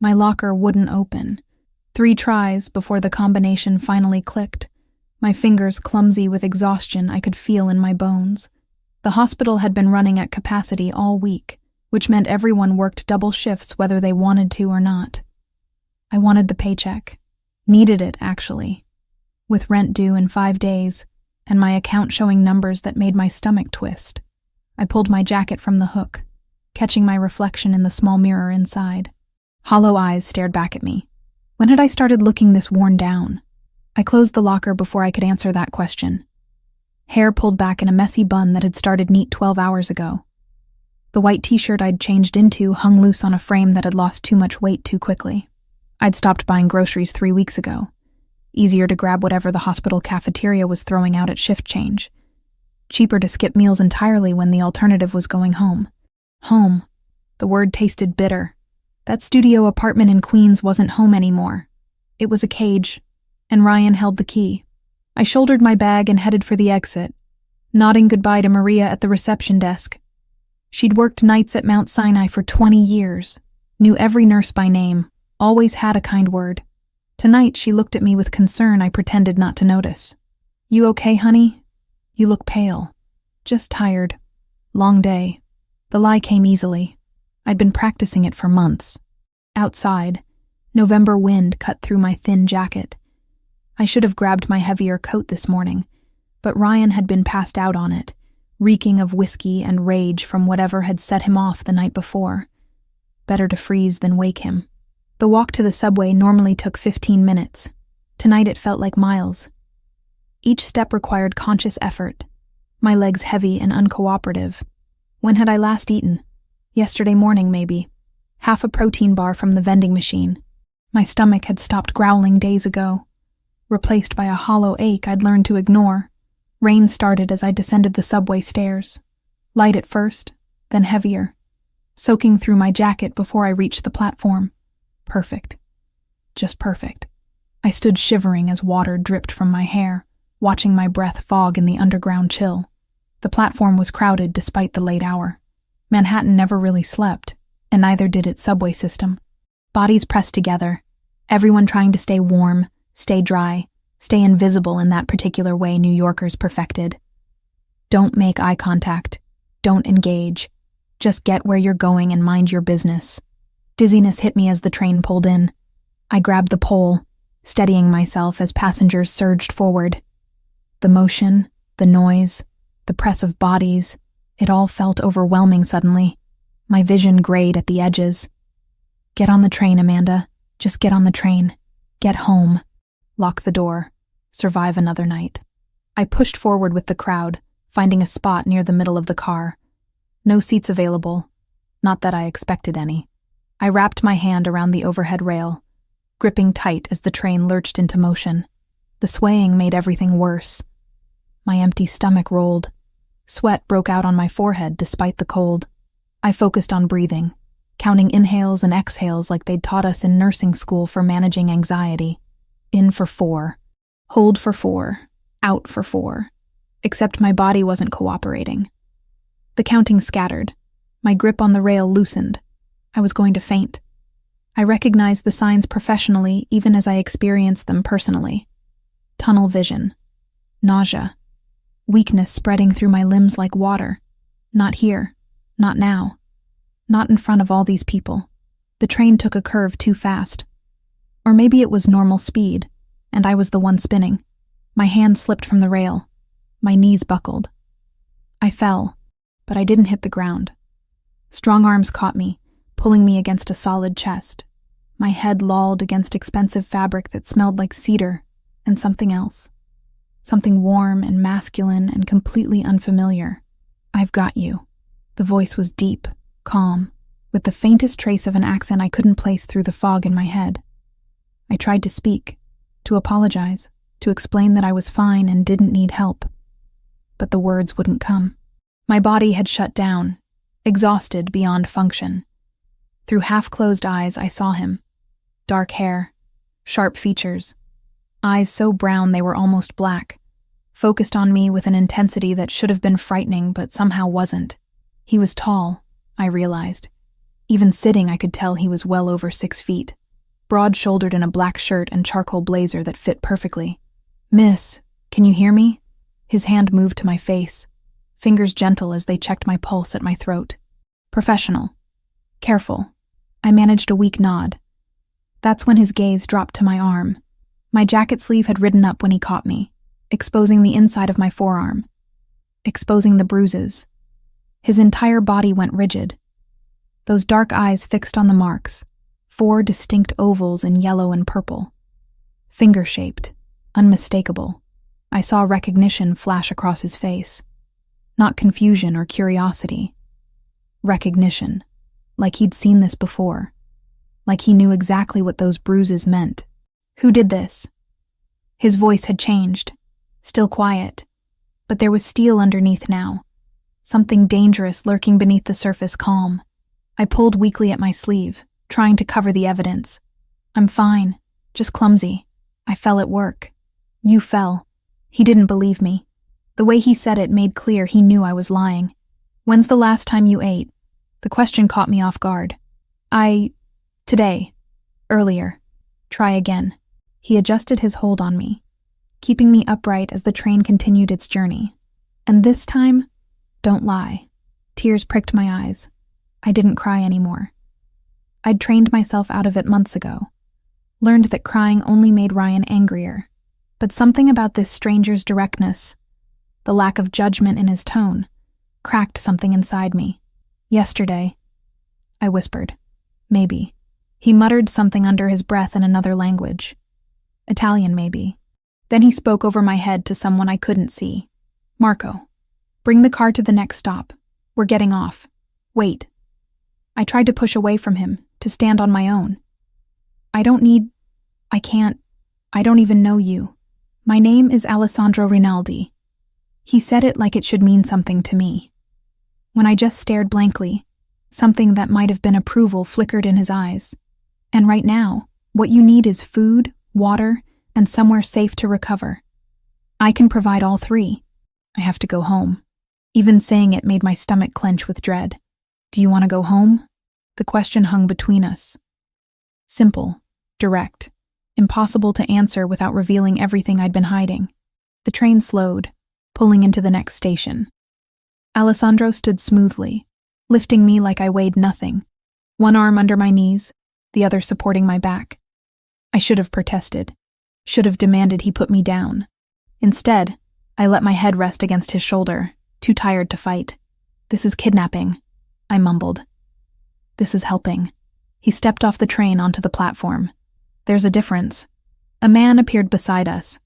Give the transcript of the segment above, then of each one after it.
My locker wouldn't open. 3 tries before the combination finally clicked. My fingers clumsy with exhaustion I could feel in my bones. The hospital had been running at capacity all week, which meant everyone worked double shifts whether they wanted to or not. I wanted the paycheck. Needed it, actually. With rent due in 5 days, and my account showing numbers that made my stomach twist, I pulled my jacket from the hook, catching my reflection in the small mirror inside. Hollow eyes stared back at me. When had I started looking this worn down? I closed the locker before I could answer that question. Hair pulled back in a messy bun that had started neat 12 hours ago. The white t-shirt I'd changed into hung loose on a frame that had lost too much weight too quickly. I'd stopped buying groceries 3 weeks ago. Easier to grab whatever the hospital cafeteria was throwing out at shift change. Cheaper to skip meals entirely when the alternative was going home. Home. The word tasted bitter. That studio apartment in Queens wasn't home anymore. It was a cage, and Ryan held the key. I shouldered my bag and headed for the exit, nodding goodbye to Maria at the reception desk. She'd worked nights at Mount Sinai for 20 years, knew every nurse by name, always had a kind word. Tonight she looked at me with concern I pretended not to notice. "You okay, honey? You look pale." "Just tired. Long day." The lie came easily. I'd been practicing it for months. Outside, November wind cut through my thin jacket. I should have grabbed my heavier coat this morning, but Ryan had been passed out on it, reeking of whiskey and rage from whatever had set him off the night before. Better to freeze than wake him. The walk to the subway normally took 15 minutes. Tonight it felt like miles. Each step required conscious effort, my legs heavy and uncooperative. When had I last eaten? Yesterday morning, maybe. Half a protein bar from the vending machine. My stomach had stopped growling days ago, replaced by a hollow ache I'd learned to ignore. Rain started as I descended the subway stairs. Light at first, then heavier, soaking through my jacket before I reached the platform. Perfect. Just perfect. I stood shivering as water dripped from my hair, watching my breath fog in the underground chill. The platform was crowded despite the late hour. Manhattan never really slept, and neither did its subway system. Bodies pressed together, everyone trying to stay warm, stay dry, stay invisible in that particular way New Yorkers perfected. Don't make eye contact. Don't engage. Just get where you're going and mind your business. Dizziness hit me as the train pulled in. I grabbed the pole, steadying myself as passengers surged forward. The motion, the noise, the press of bodies, it all felt overwhelming suddenly. My vision grayed at the edges. Get on the train, Amanda. Just get on the train. Get home. Lock the door. Survive another night. I pushed forward with the crowd, finding a spot near the middle of the car. No seats available. Not that I expected any. I wrapped my hand around the overhead rail, gripping tight as the train lurched into motion. The swaying made everything worse. My empty stomach rolled. Sweat broke out on my forehead despite the cold. I focused on breathing, counting inhales and exhales like they'd taught us in nursing school for managing anxiety. In for 4. Hold for 4. Out for 4. Except my body wasn't cooperating. The counting scattered. My grip on the rail loosened. I was going to faint. I recognized the signs professionally even as I experienced them personally. Tunnel vision. Nausea. Weakness spreading through my limbs like water. Not here. Not now. Not in front of all these people. The train took a curve too fast. Or maybe it was normal speed, and I was the one spinning. My hand slipped from the rail. My knees buckled. I fell, but I didn't hit the ground. Strong arms caught me, pulling me against a solid chest. My head lolled against expensive fabric that smelled like cedar and something else. Something warm and masculine and completely unfamiliar. "I've got you." The voice was deep, calm, with the faintest trace of an accent I couldn't place through the fog in my head. I tried to speak, to apologize, to explain that I was fine and didn't need help. But the words wouldn't come. My body had shut down, exhausted beyond function. Through half-closed eyes I saw him. Dark hair, sharp features, eyes so brown they were almost black, focused on me with an intensity that should have been frightening but somehow wasn't. He was tall, I realized, Even sitting, I could tell he was well over 6 feet, broad-shouldered in a black shirt and charcoal blazer that fit perfectly. "Miss, can you hear me?" His hand moved to my face, fingers gentle as they checked my pulse at my throat. "Professional. Careful." I managed a weak nod. That's when his gaze dropped to my arm. My jacket sleeve had ridden up when he caught me, exposing the inside of my forearm, exposing the bruises. His entire body went rigid. Those dark eyes fixed on the marks, 4 distinct ovals in yellow and purple. Finger-shaped, unmistakable. I saw recognition flash across his face. Not confusion or curiosity. Recognition. Like he'd seen this before. Like he knew exactly what those bruises meant. "Who did this?" His voice had changed. Still quiet. But there was steel underneath now. Something dangerous lurking beneath the surface calm. I pulled weakly at my sleeve, trying to cover the evidence. "I'm fine. Just clumsy. I fell at work." "You fell." He didn't believe me. The way he said it made clear he knew I was lying. "When's the last time you ate?" The question caught me off guard. Today. Earlier. Try again." He adjusted his hold on me, keeping me upright as the train continued its journey. "And this time, don't lie." Tears pricked my eyes. I didn't cry anymore. I'd trained myself out of it months ago. Learned that crying only made Ryan angrier. But something about this stranger's directness, the lack of judgment in his tone, cracked something inside me. "Yesterday," I whispered. "Maybe." He muttered something under his breath in another language. Italian, maybe. Then he spoke over my head to someone I couldn't see. "Marco, bring the car to the next stop. We're getting off. Wait." I tried to push away from him, to stand on my own. I don't even know you. My name is Alessandro Rinaldi." He said it like it should mean something to me. When I just stared blankly, something that might have been approval flickered in his eyes. "And right now, what you need is food, water, and somewhere safe to recover. I can provide all 3. I have to go home." Even saying it made my stomach clench with dread. "Do you want to go home?" The question hung between us. Simple, direct, impossible to answer without revealing everything I'd been hiding. The train slowed, pulling into the next station. Alessandro stood smoothly, lifting me like I weighed nothing, one arm under my knees, the other supporting my back. I should have protested, should have demanded he put me down. Instead, I let my head rest against his shoulder, too tired to fight. "This is kidnapping," I mumbled. "This is helping." He stepped off the train onto the platform. There's a difference. A man appeared beside us.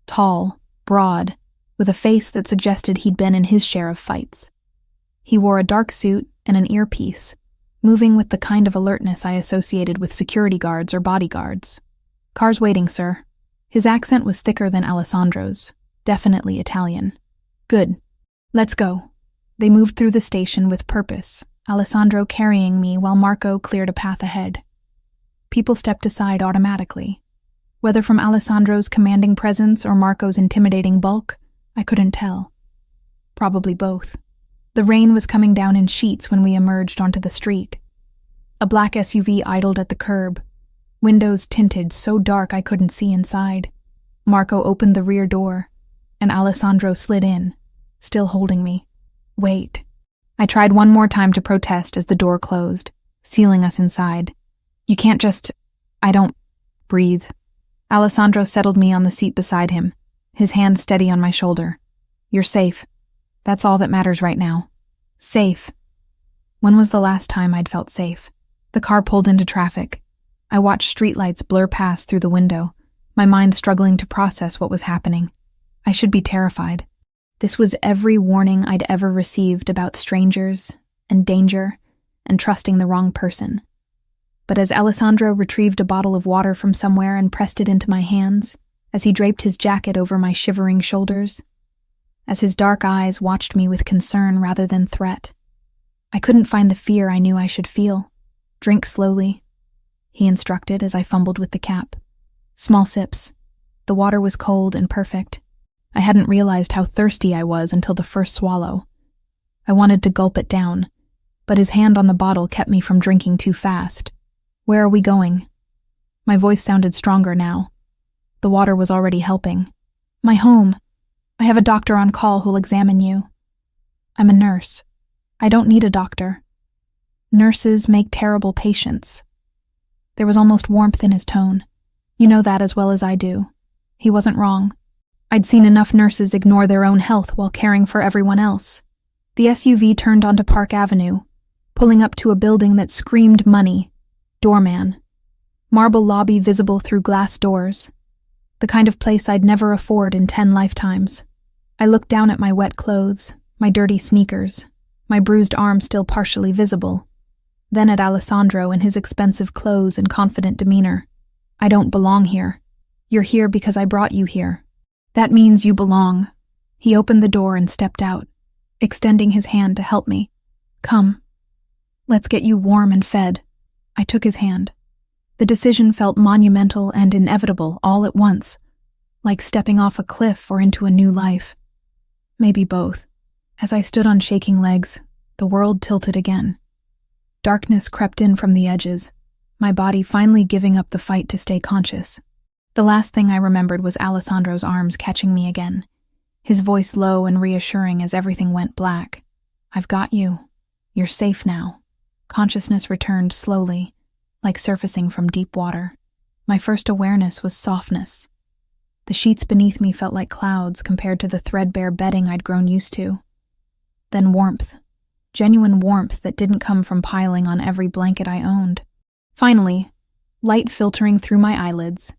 Tall, broad, with a face that suggested he'd been in his share of fights. He wore a dark suit and an earpiece, moving with the kind of alertness I associated with security guards or bodyguards. "Car's waiting, sir." His accent was thicker than Alessandro's, definitely Italian. "Good. Let's go." They moved through the station with purpose, Alessandro carrying me while Marco cleared a path ahead. People stepped aside automatically. Whether from Alessandro's commanding presence or Marco's intimidating bulk, I couldn't tell. Probably both. The rain was coming down in sheets when we emerged onto the street. A black SUV idled at the curb, windows tinted so dark I couldn't see inside. Marco opened the rear door, and Alessandro slid in, still holding me. "Wait." I tried one more time to protest as the door closed, sealing us inside. "You can't just... I don't... breathe." Alessandro settled me on the seat beside him, his hand steady on my shoulder. "You're safe. That's all that matters right now." Safe. When was the last time I'd felt safe? The car pulled into traffic. I watched streetlights blur past through the window, my mind struggling to process what was happening. I should be terrified. This was every warning I'd ever received about strangers and danger and trusting the wrong person. But as Alessandro retrieved a bottle of water from somewhere and pressed it into my hands, as he draped his jacket over my shivering shoulders, as his dark eyes watched me with concern rather than threat, I couldn't find the fear I knew I should feel. "Drink slowly," he instructed as I fumbled with the cap. Small sips. The water was cold and perfect. I hadn't realized how thirsty I was until the first swallow. I wanted to gulp it down, but his hand on the bottle kept me from drinking too fast. "Where are we going?" My voice sounded stronger now. The water was already helping. "My home. I have a doctor on call who'll examine you." "I'm a nurse. I don't need a doctor." "Nurses make terrible patients." There was almost warmth in his tone. "You know that as well as I do." He wasn't wrong. I'd seen enough nurses ignore their own health while caring for everyone else. The SUV turned onto Park Avenue, pulling up to a building that screamed money. Doorman. Marble lobby visible through glass doors. The kind of place I'd never afford in 10 lifetimes. I looked down at my wet clothes, my dirty sneakers, my bruised arm still partially visible. Then at Alessandro in his expensive clothes and confident demeanor. "I don't belong here. You're here because I brought you here. That means you belong." He opened the door and stepped out, extending his hand to help me. "Come. Let's get you warm and fed." I took his hand. The decision felt monumental and inevitable all at once, like stepping off a cliff or into a new life. Maybe both. As I stood on shaking legs, the world tilted again. Darkness crept in from the edges, my body finally giving up the fight to stay conscious. The last thing I remembered was Alessandro's arms catching me again, his voice low and reassuring as everything went black. "I've got you. You're safe now." Consciousness returned slowly, like surfacing from deep water. My first awareness was softness. The sheets beneath me felt like clouds compared to the threadbare bedding I'd grown used to. Then warmth. Genuine warmth that didn't come from piling on every blanket I owned. Finally, light filtering through my eyelids,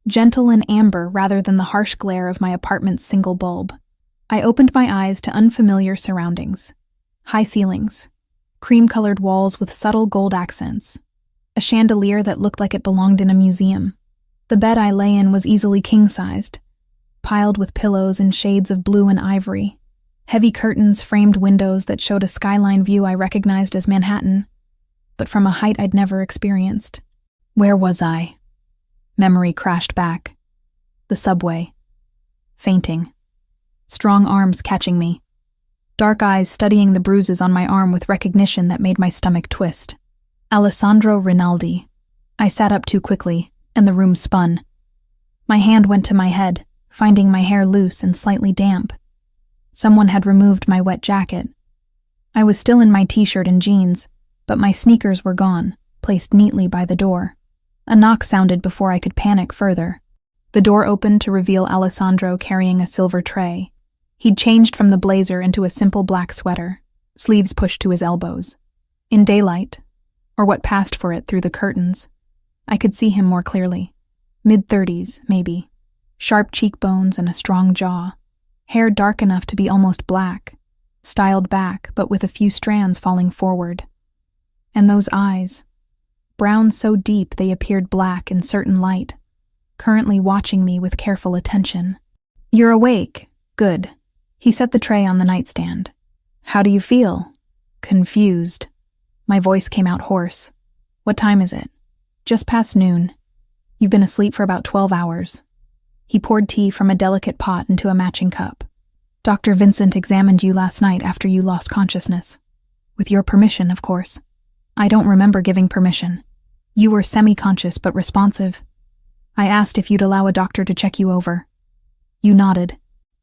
gentle and amber rather than the harsh glare of my apartment's single bulb. I opened my eyes to unfamiliar surroundings. High ceilings, cream-colored walls with subtle gold accents, a chandelier that looked like it belonged in a museum. The bed I lay in was easily king-sized, piled with pillows in shades of blue and ivory. Heavy curtains framed windows that showed a skyline view I recognized as Manhattan, but from a height I'd never experienced. Where was I? Memory crashed back. The subway. Fainting. Strong arms catching me. Dark eyes studying the bruises on my arm with recognition that made my stomach twist. Alessandro Rinaldi. I sat up too quickly, and the room spun. My hand went to my head, finding my hair loose and slightly damp. Someone had removed my wet jacket. I was still in my t-shirt and jeans, but my sneakers were gone, placed neatly by the door. A knock sounded before I could panic further. The door opened to reveal Alessandro carrying a silver tray. He'd changed from the blazer into a simple black sweater, sleeves pushed to his elbows. In daylight, or what passed for it through the curtains, I could see him more clearly. Mid-30s, maybe. Sharp cheekbones and a strong jaw. Hair dark enough to be almost black, styled back but with a few strands falling forward. And those eyes, brown so deep they appeared black in certain light, currently watching me with careful attention. "You're awake. Good." He set the tray on the nightstand. "How do you feel?" "Confused." My voice came out hoarse. "What time is it?" "Just past noon. You've been asleep for about 12 hours. He poured tea from a delicate pot into a matching cup. "Dr. Vincent examined you last night after you lost consciousness. With your permission, of course." "I don't remember giving permission. You were semi-conscious but responsive. I asked if you'd allow a doctor to check you over." You nodded.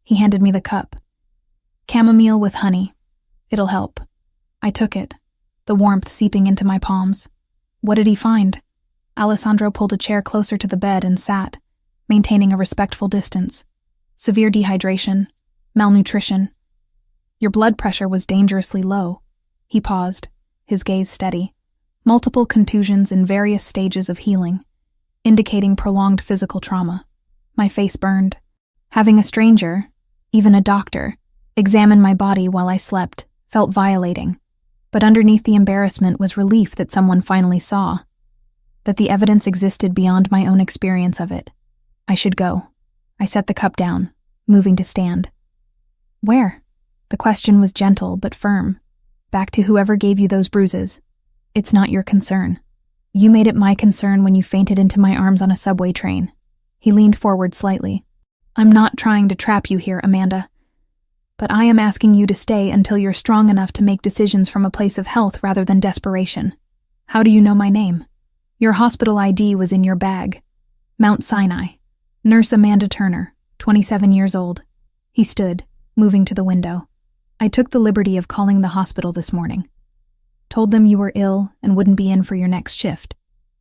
He handed me the cup. "Chamomile with honey. It'll help." I took it, the warmth seeping into my palms. "What did he find?" Alessandro pulled a chair closer to the bed and sat, maintaining a respectful distance. "Severe dehydration, malnutrition. Your blood pressure was dangerously low." He paused, his gaze steady. "Multiple contusions in various stages of healing, indicating prolonged physical trauma." My face burned. Having a stranger, even a doctor, examine my body while I slept felt violating. But underneath the embarrassment was relief that someone finally saw, that the evidence existed beyond my own experience of it. I should go. I set the cup down, moving to stand. "Where?" The question was gentle but firm. "Back to whoever gave you those bruises. It's not your concern. You made it my concern when you fainted into my arms on a subway train." He leaned forward slightly. "I'm not trying to trap you here, Amanda. but I am asking you to stay until you're strong enough to make decisions from a place of health rather than desperation. How do you know my name? Your hospital ID was in your bag. Mount Sinai. Nurse Amanda Turner, 27 years old. He stood, moving to the window. I took the liberty of calling the hospital this morning. Told them you were ill and wouldn't be in for your next shift.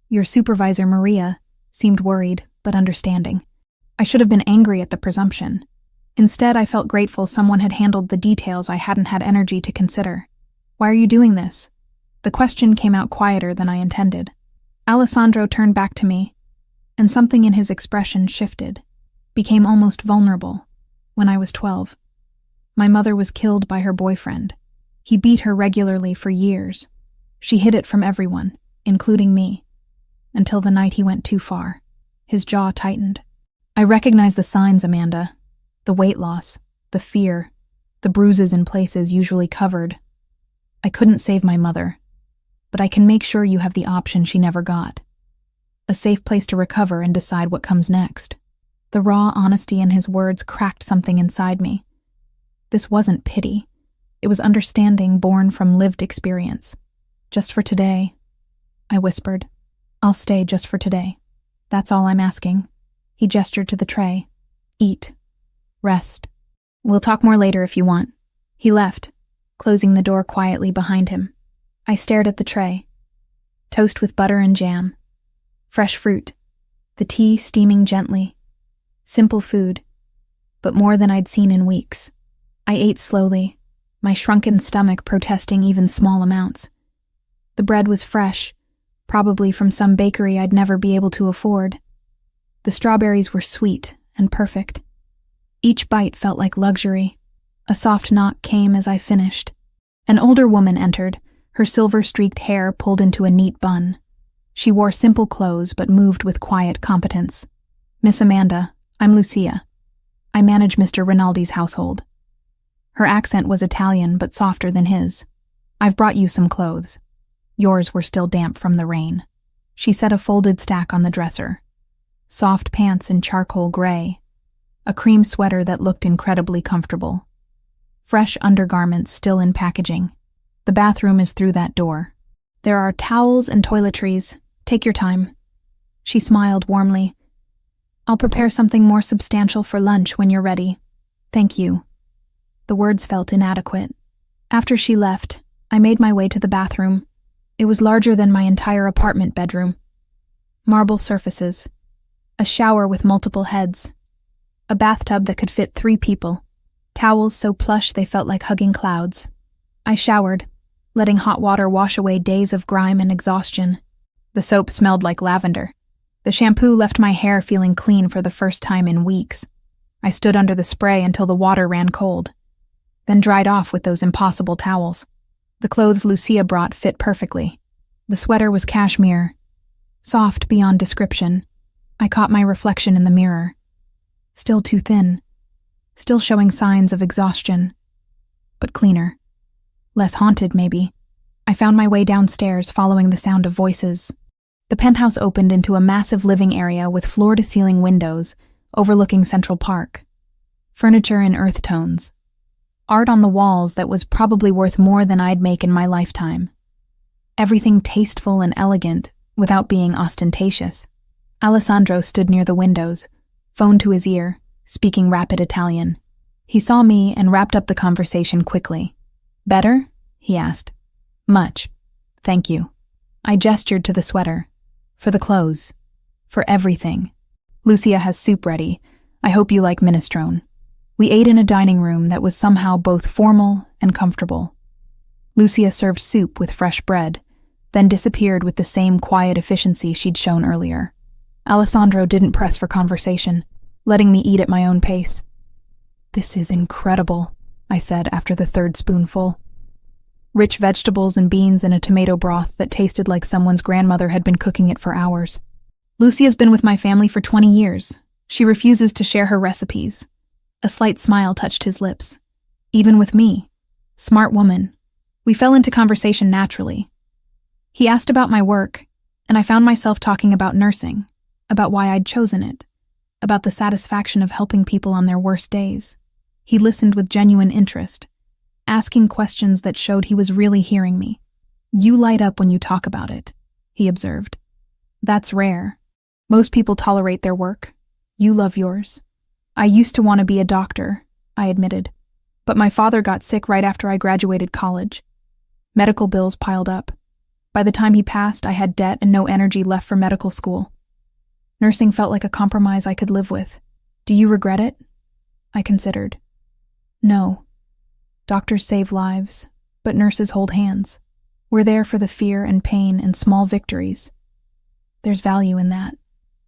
Your supervisor, Maria, seemed worried, but understanding. I should have been angry at the presumption. Instead, I felt grateful someone had handled the details I hadn't had energy to consider. Why are you doing this? The question came out quieter than I intended. Alessandro turned back to me, and something in his expression shifted, became almost vulnerable. When I was 12, my mother was killed by her boyfriend. He beat her regularly for years. She hid it from everyone, including me, until the night he went too far. His jaw tightened. I recognize the signs, Amanda. The weight loss, the fear, the bruises in places usually covered. I couldn't save my mother, but I can make sure you have the option she never got. A safe place to recover and decide what comes next. The raw honesty in his words cracked something inside me. This wasn't pity. It was understanding born from lived experience. Just for today, I whispered. I'll stay just for today. That's all I'm asking. He gestured to the tray. Eat. Rest. We'll talk more later if you want. He left, closing the door quietly behind him. I stared at the tray. Toast with butter and jam. Fresh fruit. The tea steaming gently. Simple food, but more than I'd seen in weeks. I ate slowly, my shrunken stomach protesting even small amounts. The bread was fresh, probably from some bakery I'd never be able to afford. The strawberries were sweet and perfect. Each bite felt like luxury. A soft knock came as I finished. An older woman entered, her silver-streaked hair pulled into a neat bun. She wore simple clothes but moved with quiet competence. Miss Amanda, I'm Lucia. I manage Mr. Rinaldi's household. Her accent was Italian but softer than his. I've brought you some clothes. Yours were still damp from the rain. She set a folded stack on the dresser. Soft pants in charcoal gray. A cream sweater that looked incredibly comfortable. Fresh undergarments still in packaging. The bathroom is through that door. There are towels and toiletries. Take your time. She smiled warmly. I'll prepare something more substantial for lunch when you're ready. Thank you. The words felt inadequate. After she left, I made my way to the bathroom. It was larger than my entire apartment bedroom. Marble surfaces. A shower with multiple heads. A bathtub that could fit 3 people. Towels so plush they felt like hugging clouds. I showered, letting hot water wash away days of grime and exhaustion. The soap smelled like lavender. The shampoo left my hair feeling clean for the first time in weeks. I stood under the spray until the water ran cold, then dried off with those impossible towels. The clothes Lucia brought fit perfectly. The sweater was cashmere, soft beyond description. I caught my reflection in the mirror. Still too thin, still showing signs of exhaustion, but cleaner. Less haunted, maybe. I found my way downstairs, following the sound of voices. The penthouse opened into a massive living area with floor-to-ceiling windows overlooking Central Park. Furniture in earth tones. Art on the walls that was probably worth more than I'd make in my lifetime. Everything tasteful and elegant without being ostentatious. Alessandro stood near the windows, phone to his ear, speaking rapid Italian. He saw me and wrapped up the conversation quickly. Better? He asked. Much. Thank you. I gestured to the sweater. For the clothes. For everything. Lucia has soup ready. I hope you like minestrone. We ate in a dining room that was somehow both formal and comfortable. Lucia served soup with fresh bread, then disappeared with the same quiet efficiency she'd shown earlier. Alessandro didn't press for conversation, letting me eat at my own pace. This is incredible, I said after the third spoonful. Rich vegetables and beans in a tomato broth that tasted like someone's grandmother had been cooking it for hours. Lucia's been with my family for 20 years. She refuses to share her recipes. A slight smile touched his lips. Even with me. Smart woman. We fell into conversation naturally. He asked about my work, and I found myself talking about nursing, about why I'd chosen it, about the satisfaction of helping people on their worst days. He listened with genuine interest, asking questions that showed he was really hearing me. "You light up when you talk about it," he observed. "That's rare. Most people tolerate their work. You love yours." "I used to want to be a doctor," I admitted, "but my father got sick right after I graduated college. Medical bills piled up. By the time he passed, I had debt and no energy left for medical school. Nursing felt like a compromise I could live with. Do you regret it?" I considered. "No. Doctors save lives, but nurses hold hands. We're there for the fear and pain and small victories. There's value in that."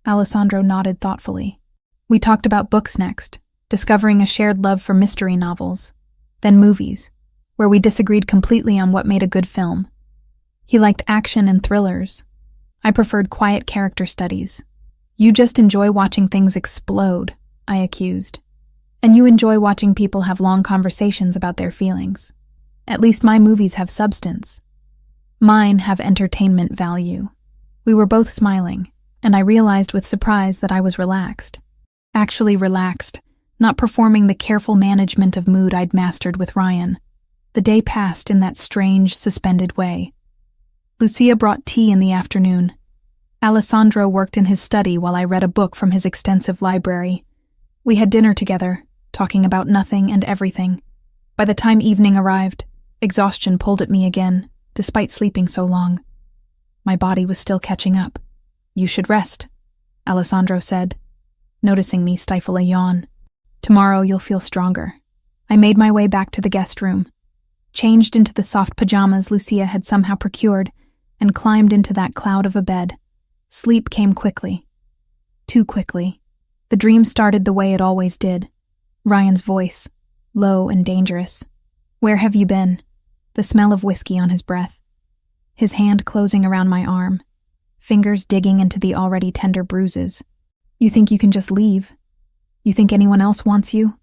Alessandro nodded thoughtfully. We talked about books next, discovering a shared love for mystery novels, then movies, where we disagreed completely on what made a good film. He liked action and thrillers. I preferred quiet character studies. "You just enjoy watching things explode," I accused. "And you enjoy watching people have long conversations about their feelings. At least my movies have substance. Mine have entertainment value." We were both smiling, and I realized with surprise that I was relaxed. Actually relaxed, not performing the careful management of mood I'd mastered with Ryan. The day passed in that strange, suspended way. Lucia brought tea in the afternoon. Alessandro worked in his study while I read a book from his extensive library. We had dinner together, talking about nothing and everything. By the time evening arrived, exhaustion pulled at me again, despite sleeping so long. My body was still catching up. "You should rest," Alessandro said, noticing me stifle a yawn. "Tomorrow you'll feel stronger." I made my way back to the guest room, changed into the soft pajamas Lucia had somehow procured, and climbed into that cloud of a bed. Sleep came quickly. Too quickly. The dream started the way it always did. Ryan's voice, low and dangerous. "Where have you been?" The smell of whiskey on his breath. His hand closing around my arm, fingers digging into the already tender bruises. "You think you can just leave? You think anyone else wants you?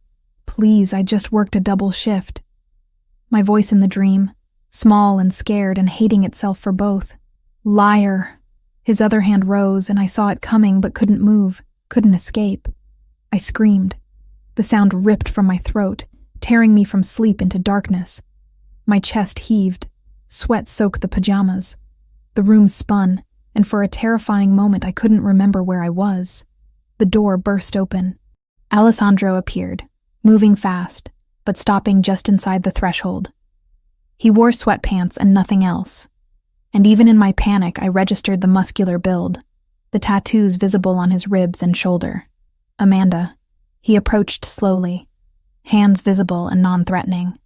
Please, I just worked a double shift." My voice in the dream, small and scared and hating itself for both. "Liar." His other hand rose, and I saw it coming but couldn't move, couldn't escape. I screamed. The sound ripped from my throat, tearing me from sleep into darkness. My chest heaved. Sweat soaked the pajamas. The room spun, and for a terrifying moment I couldn't remember where I was. The door burst open. Alessandro appeared, moving fast, but stopping just inside the threshold. He wore sweatpants and nothing else. And even in my panic, I registered the muscular build, the tattoos visible on his ribs and shoulder. "Amanda." He approached slowly, hands visible and non-threatening.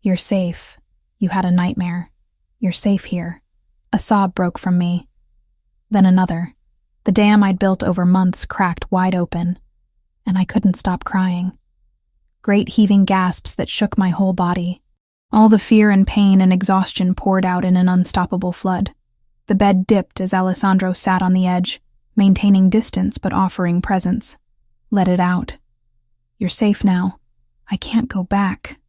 "You're safe. You had a nightmare. You're safe here." A sob broke from me. Then another. The dam I'd built over months cracked wide open, and I couldn't stop crying. Great heaving gasps that shook my whole body. All the fear and pain and exhaustion poured out in an unstoppable flood. The bed dipped as Alessandro sat on the edge, maintaining distance but offering presence. "Let it out. You're safe now. I can't go back."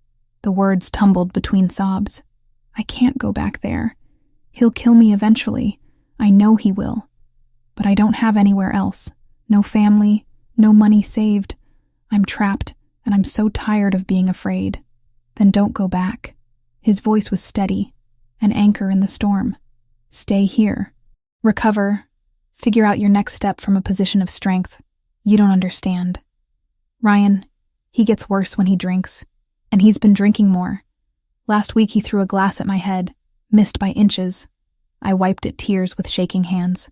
The words tumbled between sobs. "I can't go back there. He'll kill me eventually. I know he will. But I don't have anywhere else. No family, no money saved. I'm trapped, and I'm so tired of being afraid." "Then don't go back." His voice was steady, an anchor in the storm. "Stay here. Recover. Figure out your next step from a position of strength. You don't understand. Ryan, he gets worse when he drinks, and he's been drinking more. Last week he threw a glass at my head, missed by inches. I wiped at tears with shaking hands.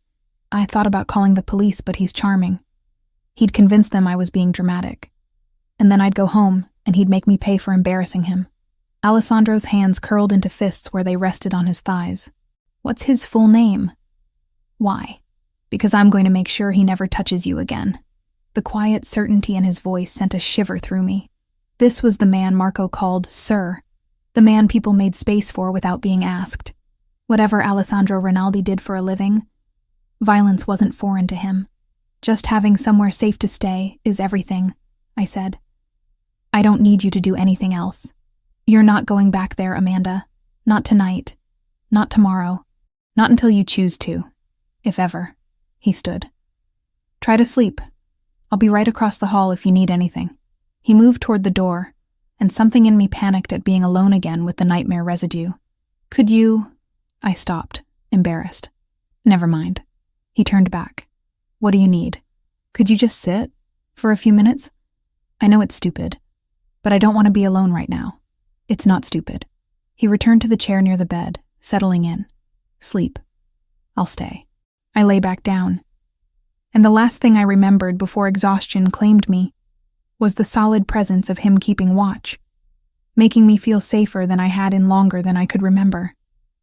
I thought about calling the police, but he's charming. He'd convince them I was being dramatic. And then I'd go home, and he'd make me pay for embarrassing him." Alessandro's hands curled into fists where they rested on his thighs. "What's his full name?" "Why? Because I'm going to make sure he never touches you again." The quiet certainty in his voice sent a shiver through me. This was the man Marco called Sir, the man people made space for without being asked. Whatever Alessandro Rinaldi did for a living, violence wasn't foreign to him. "Just having somewhere safe to stay is everything," I said. "I don't need you to do anything else. You're not going back there, Amanda. Not tonight. Not tomorrow. Not until you choose to. If ever." He stood. "Try to sleep. I'll be right across the hall if you need anything." He moved toward the door, and something in me panicked at being alone again with the nightmare residue. Could you... I stopped, embarrassed. Never mind. He turned back. What do you need? Could you just sit? For a few minutes? I know it's stupid, but I don't want to be alone right now. It's not stupid. He returned to the chair near the bed, settling in. Sleep. I'll stay. I lay back down. And the last thing I remembered before exhaustion claimed me was the solid presence of him keeping watch, making me feel safer than I had in longer than I could remember.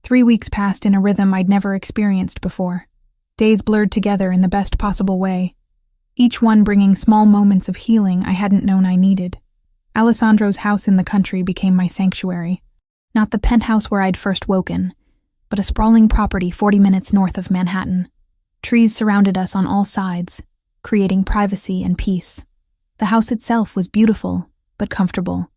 3 weeks passed in a rhythm I'd never experienced before. Days blurred together in the best possible way, each one bringing small moments of healing I hadn't known I needed. Alessandro's house in the country became my sanctuary. Not the penthouse where I'd first woken, but a sprawling property 40 minutes north of Manhattan. Trees surrounded us on all sides, creating privacy and peace. The house itself was beautiful, but comfortable,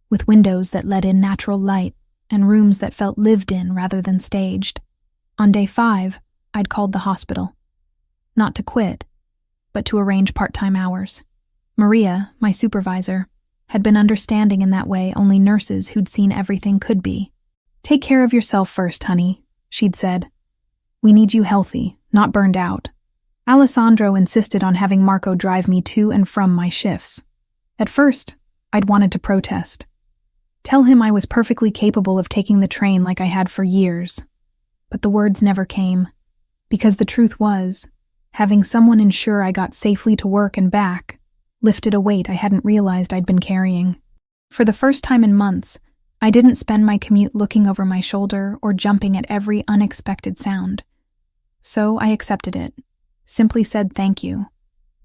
with windows that let in natural light and rooms that felt lived in rather than staged. On day 5, I'd called the hospital. Not to quit, but to arrange part-time hours. Maria, my supervisor, had been understanding in that way only nurses who'd seen everything could be. Take care of yourself first, honey, she'd said. We need you healthy, not burned out. Alessandro insisted on having Marco drive me to and from my shifts. At first, I'd wanted to protest. Tell him I was perfectly capable of taking the train like I had for years. But the words never came, because the truth was, having someone ensure I got safely to work and back lifted a weight I hadn't realized I'd been carrying. For the first time in months, I didn't spend my commute looking over my shoulder or jumping at every unexpected sound. So I accepted it, simply said thank you,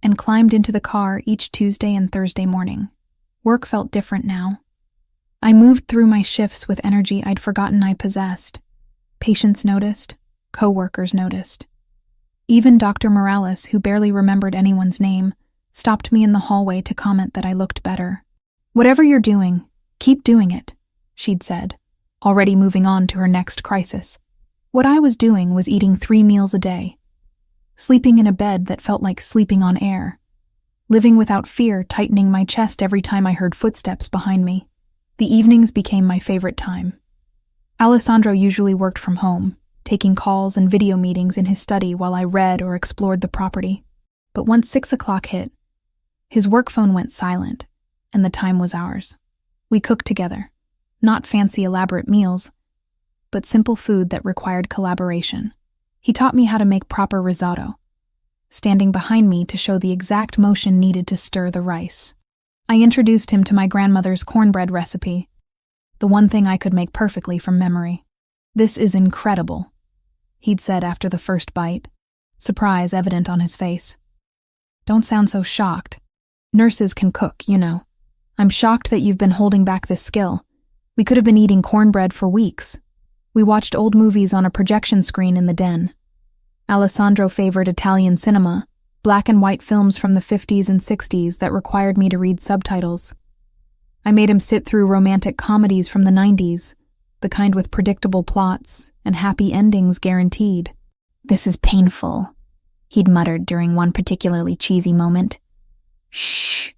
and climbed into the car each Tuesday and Thursday morning. Work felt different now. I moved through my shifts with energy I'd forgotten I possessed. Patients noticed, co-workers noticed. Even Dr. Morales, who barely remembered anyone's name, stopped me in the hallway to comment that I looked better. Whatever you're doing, keep doing it, she'd said, already moving on to her next crisis. What I was doing was eating 3 meals a day, sleeping in a bed that felt like sleeping on air, living without fear tightening my chest every time I heard footsteps behind me. The evenings became my favorite time. Alessandro usually worked from home, taking calls and video meetings in his study while I read or explored the property. But once 6 o'clock hit, his work phone went silent, and the time was ours. We cooked together, not fancy elaborate meals, but simple food that required collaboration. He taught me how to make proper risotto, standing behind me to show the exact motion needed to stir the rice. I introduced him to my grandmother's cornbread recipe, the one thing I could make perfectly from memory. This is incredible, he'd said after the first bite, surprise evident on his face. Don't sound so shocked. Nurses can cook, you know. I'm shocked that you've been holding back this skill. We could have been eating cornbread for weeks. We watched old movies on a projection screen in the den. Alessandro favored Italian cinema, black and white films from the 50s and 60s that required me to read subtitles. I made him sit through romantic comedies from the 90s, the kind with predictable plots and happy endings guaranteed. This is painful, he'd muttered during one particularly cheesy moment. Shh.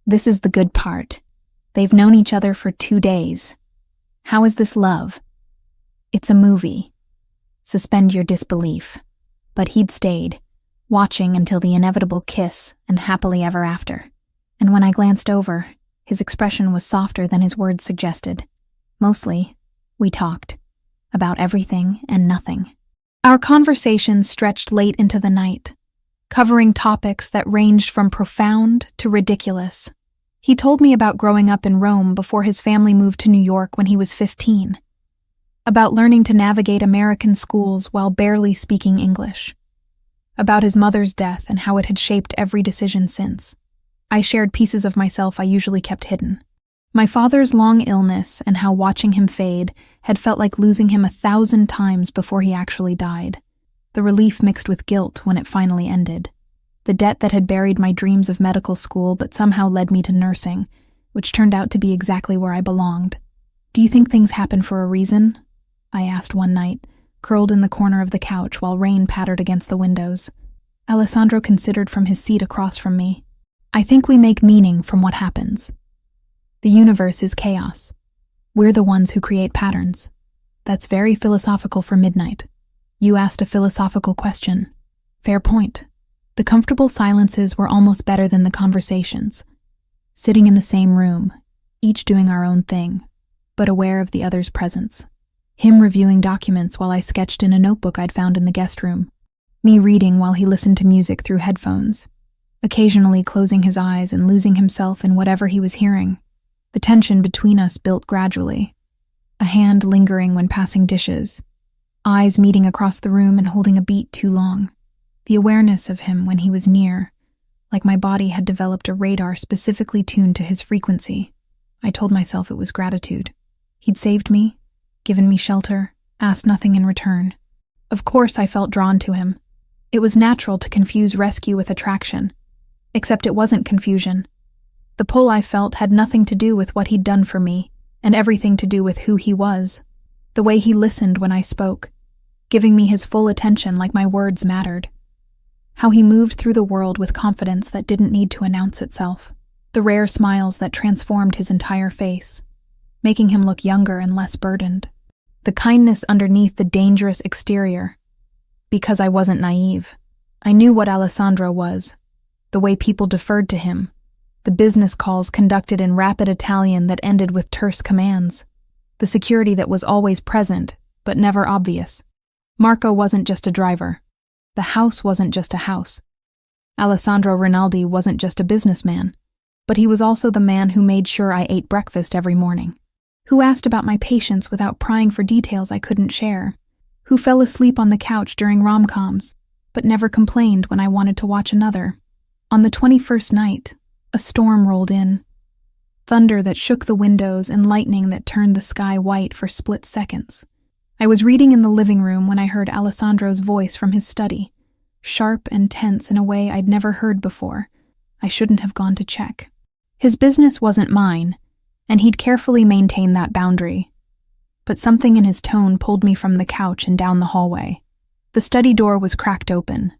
This is the good part. They've known each other for 2 days. How is this love? It's a movie. Suspend your disbelief. But he'd stayed, watching until the inevitable kiss and happily ever after. And when I glanced over, his expression was softer than his words suggested. Mostly, we talked. About everything and nothing. Our conversations stretched late into the night, covering topics that ranged from profound to ridiculous. He told me about growing up in Rome before his family moved to New York when he was 15. About learning to navigate American schools while barely speaking English. About his mother's death and how it had shaped every decision since. I shared pieces of myself I usually kept hidden. My father's long illness and how watching him fade had felt like losing him 1,000 times before he actually died. The relief mixed with guilt when it finally ended. The debt that had buried my dreams of medical school but somehow led me to nursing, which turned out to be exactly where I belonged. Do you think things happen for a reason? I asked one night, curled in the corner of the couch while rain pattered against the windows. Alessandro considered from his seat across from me. I think we make meaning from what happens. The universe is chaos. We're the ones who create patterns. That's very philosophical for midnight. You asked a philosophical question. Fair point. The comfortable silences were almost better than the conversations. Sitting in the same room, each doing our own thing, but aware of the other's presence. Him reviewing documents while I sketched in a notebook I'd found in the guest room. Me reading while he listened to music through headphones, occasionally closing his eyes and losing himself in whatever he was hearing. The tension between us built gradually. A hand lingering when passing dishes, eyes meeting across the room and holding a beat too long. The awareness of him when he was near, like my body had developed a radar specifically tuned to his frequency. I told myself it was gratitude. He'd saved me, given me shelter, asked nothing in return. Of course I felt drawn to him. It was natural to confuse rescue with attraction. Except it wasn't confusion. The pull I felt had nothing to do with what he'd done for me, and everything to do with who he was. The way he listened when I spoke, giving me his full attention like my words mattered. How he moved through the world with confidence that didn't need to announce itself. The rare smiles that transformed his entire face, making him look younger and less burdened. The kindness underneath the dangerous exterior. Because I wasn't naive. I knew what Alessandro was. The way people deferred to him. The business calls conducted in rapid Italian that ended with terse commands. The security that was always present, but never obvious. Marco wasn't just a driver. The house wasn't just a house. Alessandro Rinaldi wasn't just a businessman, but he was also the man who made sure I ate breakfast every morning, who asked about my patients without prying for details I couldn't share, who fell asleep on the couch during rom-coms, but never complained when I wanted to watch another. On the 21st night, a storm rolled in. Thunder that shook the windows and lightning that turned the sky white for split seconds. I was reading in the living room when I heard Alessandro's voice from his study, sharp and tense in a way I'd never heard before. I shouldn't have gone to check. His business wasn't mine, and he'd carefully maintained that boundary. But something in his tone pulled me from the couch and down the hallway. The study door was cracked open.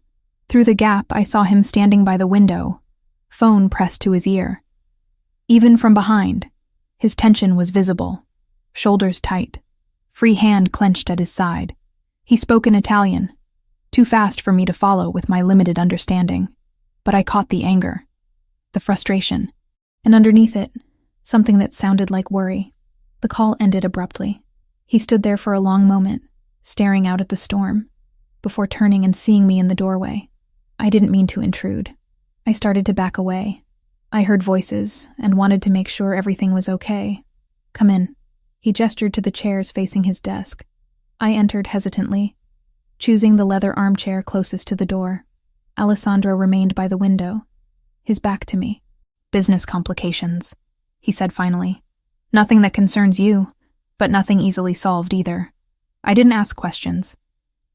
Through the gap, I saw him standing by the window, phone pressed to his ear. Even from behind, his tension was visible, shoulders tight, free hand clenched at his side. He spoke in Italian, too fast for me to follow with my limited understanding. But I caught the anger, the frustration, and underneath it, something that sounded like worry. The call ended abruptly. He stood there for a long moment, staring out at the storm, before turning and seeing me in the doorway. I didn't mean to intrude. I started to back away. I heard voices and wanted to make sure everything was okay. Come in. He gestured to the chairs facing his desk. I entered hesitantly, choosing the leather armchair closest to the door. Alessandro remained by the window, his back to me. Business complications, he said finally. Nothing that concerns you, but nothing easily solved either. I didn't ask questions,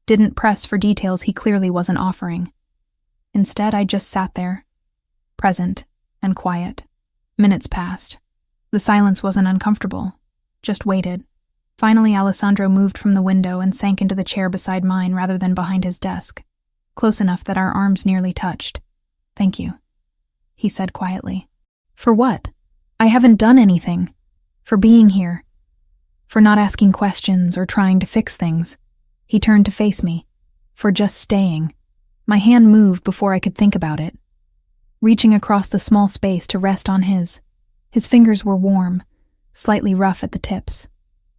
didn't press for details he clearly wasn't offering. Instead, I just sat there, present and quiet. Minutes passed. The silence wasn't uncomfortable, just waited. Finally, Alessandro moved from the window and sank into the chair beside mine rather than behind his desk, close enough that our arms nearly touched. Thank you, he said quietly. For what? I haven't done anything. For being here. For not asking questions or trying to fix things. He turned to face me. For just staying. My hand moved before I could think about it, reaching across the small space to rest on his. His fingers were warm, slightly rough at the tips.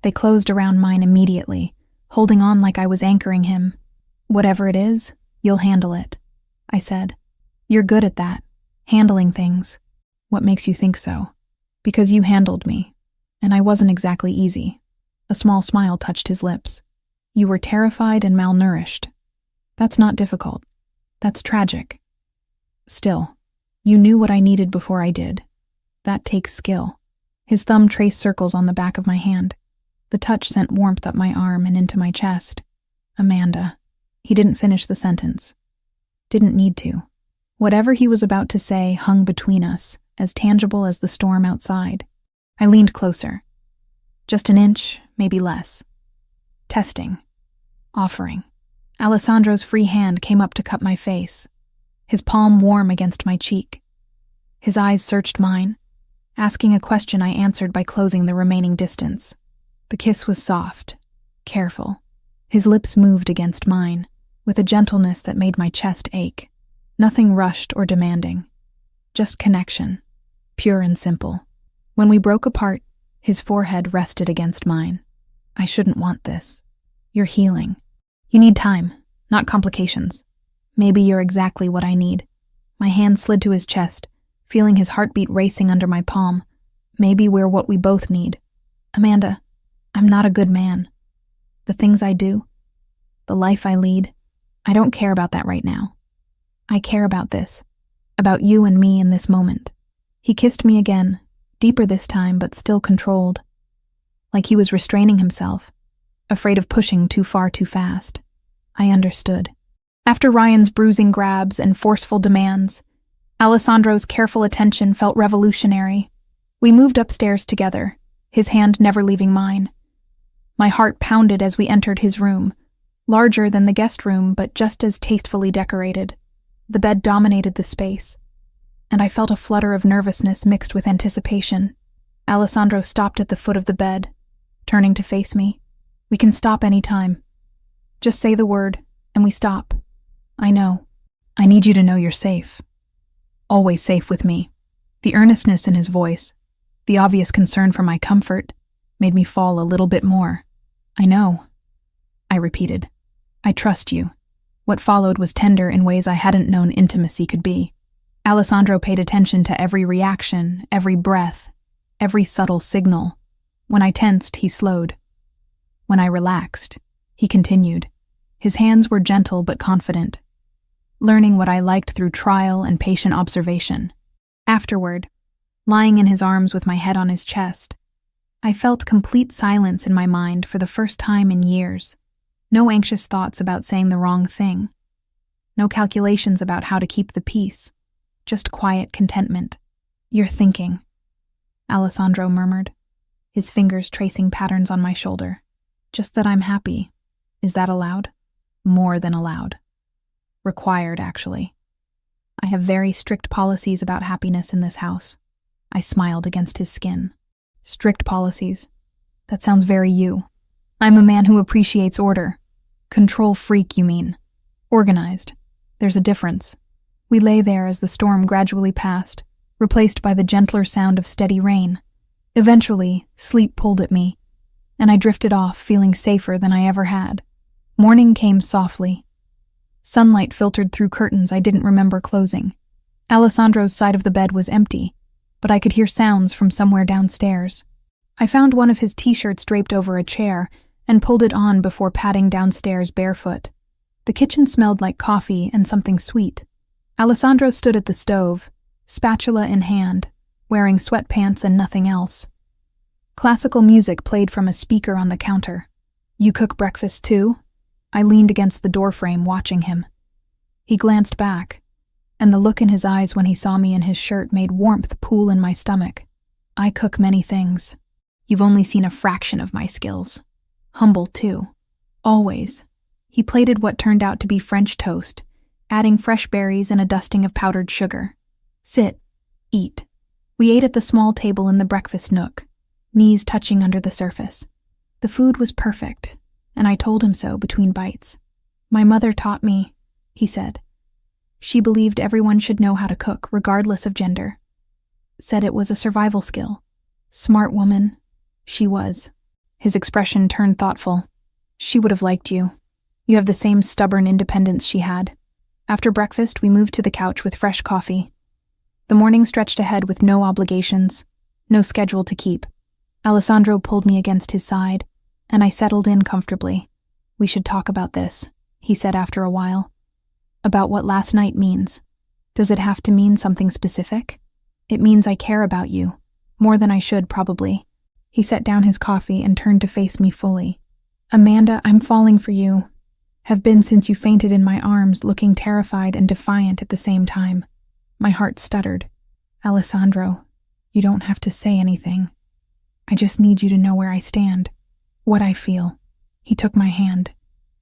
They closed around mine immediately, holding on like I was anchoring him. Whatever it is, you'll handle it, I said. You're good at that, handling things. What makes you think so? Because you handled me, and I wasn't exactly easy. A small smile touched his lips. You were terrified and malnourished. That's not difficult. That's tragic. Still, you knew what I needed before I did. That takes skill. His thumb traced circles on the back of my hand. The touch sent warmth up my arm and into my chest. Amanda. He didn't finish the sentence. Didn't need to. Whatever he was about to say hung between us, as tangible as the storm outside. I leaned closer. Just an inch, maybe less. Testing. Offering. Alessandro's free hand came up to cup my face, his palm warm against my cheek. His eyes searched mine, Asking a question, I answered by closing the remaining distance. The kiss was soft, careful. His lips moved against mine, with a gentleness that made my chest ache. Nothing rushed or demanding. Just connection, pure and simple. When we broke apart, his forehead rested against mine. I shouldn't want this. You're healing. You need time, not complications. Maybe you're exactly what I need. My hand slid to his chest, feeling his heartbeat racing under my palm. Maybe we're what we both need. Amanda, I'm not a good man. The things I do, the life I lead, I don't care about that right now. I care about this, about you and me in this moment. He kissed me again, deeper this time, but still controlled. Like he was restraining himself, afraid of pushing too far too fast. I understood. After Ryan's bruising grabs and forceful demands, Alessandro's careful attention felt revolutionary. We moved upstairs together, his hand never leaving mine. My heart pounded as we entered his room, larger than the guest room but just as tastefully decorated. The bed dominated the space, and I felt a flutter of nervousness mixed with anticipation. Alessandro stopped at the foot of the bed, turning to face me. We can stop any time. Just say the word, and we stop. I know. I need you to know you're safe. Always safe with me. The earnestness in his voice, the obvious concern for my comfort, made me fall a little bit more. I know. I repeated. I trust you. What followed was tender in ways I hadn't known intimacy could be. Alessandro paid attention to every reaction, every breath, every subtle signal. When I tensed, he slowed. When I relaxed, he continued. His hands were gentle but confident, learning what I liked through trial and patient observation. Afterward, lying in his arms with my head on his chest, I felt complete silence in my mind for the first time in years. No anxious thoughts about saying the wrong thing. No calculations about how to keep the peace. Just quiet contentment. You're thinking, Alessandro murmured, his fingers tracing patterns on my shoulder. Just that I'm happy. Is that allowed? More than allowed. Required, actually. I have very strict policies about happiness in this house. I smiled against his skin. Strict policies. That sounds very you. I'm a man who appreciates order. Control freak, you mean. Organized. There's a difference. We lay there as the storm gradually passed, replaced by the gentler sound of steady rain. Eventually, sleep pulled at me, and I drifted off, feeling safer than I ever had. Morning came softly. Sunlight filtered through curtains I didn't remember closing. Alessandro's side of the bed was empty, but I could hear sounds from somewhere downstairs. I found one of his t-shirts draped over a chair and pulled it on before padding downstairs barefoot. The kitchen smelled like coffee and something sweet. Alessandro stood at the stove, spatula in hand, wearing sweatpants and nothing else. Classical music played from a speaker on the counter. You cook breakfast too? I leaned against the doorframe watching him. He glanced back, and the look in his eyes when he saw me in his shirt made warmth pool in my stomach. I cook many things. You've only seen a fraction of my skills. Humble, too. Always. He plated what turned out to be French toast, adding fresh berries and a dusting of powdered sugar. Sit. Eat. We ate at the small table in the breakfast nook, knees touching under the surface. The food was perfect, and I told him so between bites. My mother taught me, he said. She believed everyone should know how to cook, regardless of gender. Said it was a survival skill. Smart woman. She was. His expression turned thoughtful. She would have liked you. You have the same stubborn independence she had. After breakfast, we moved to the couch with fresh coffee. The morning stretched ahead with no obligations, no schedule to keep. Alessandro pulled me against his side, and I settled in comfortably. We should talk about this, he said after a while. About what last night means. Does it have to mean something specific? It means I care about you. More than I should, probably. He set down his coffee and turned to face me fully. Amanda, I'm falling for you. Have been since you fainted in my arms, looking terrified and defiant at the same time. My heart stuttered. Alessandro, you don't have to say anything. I just need you to know where I stand, what I feel. He took my hand.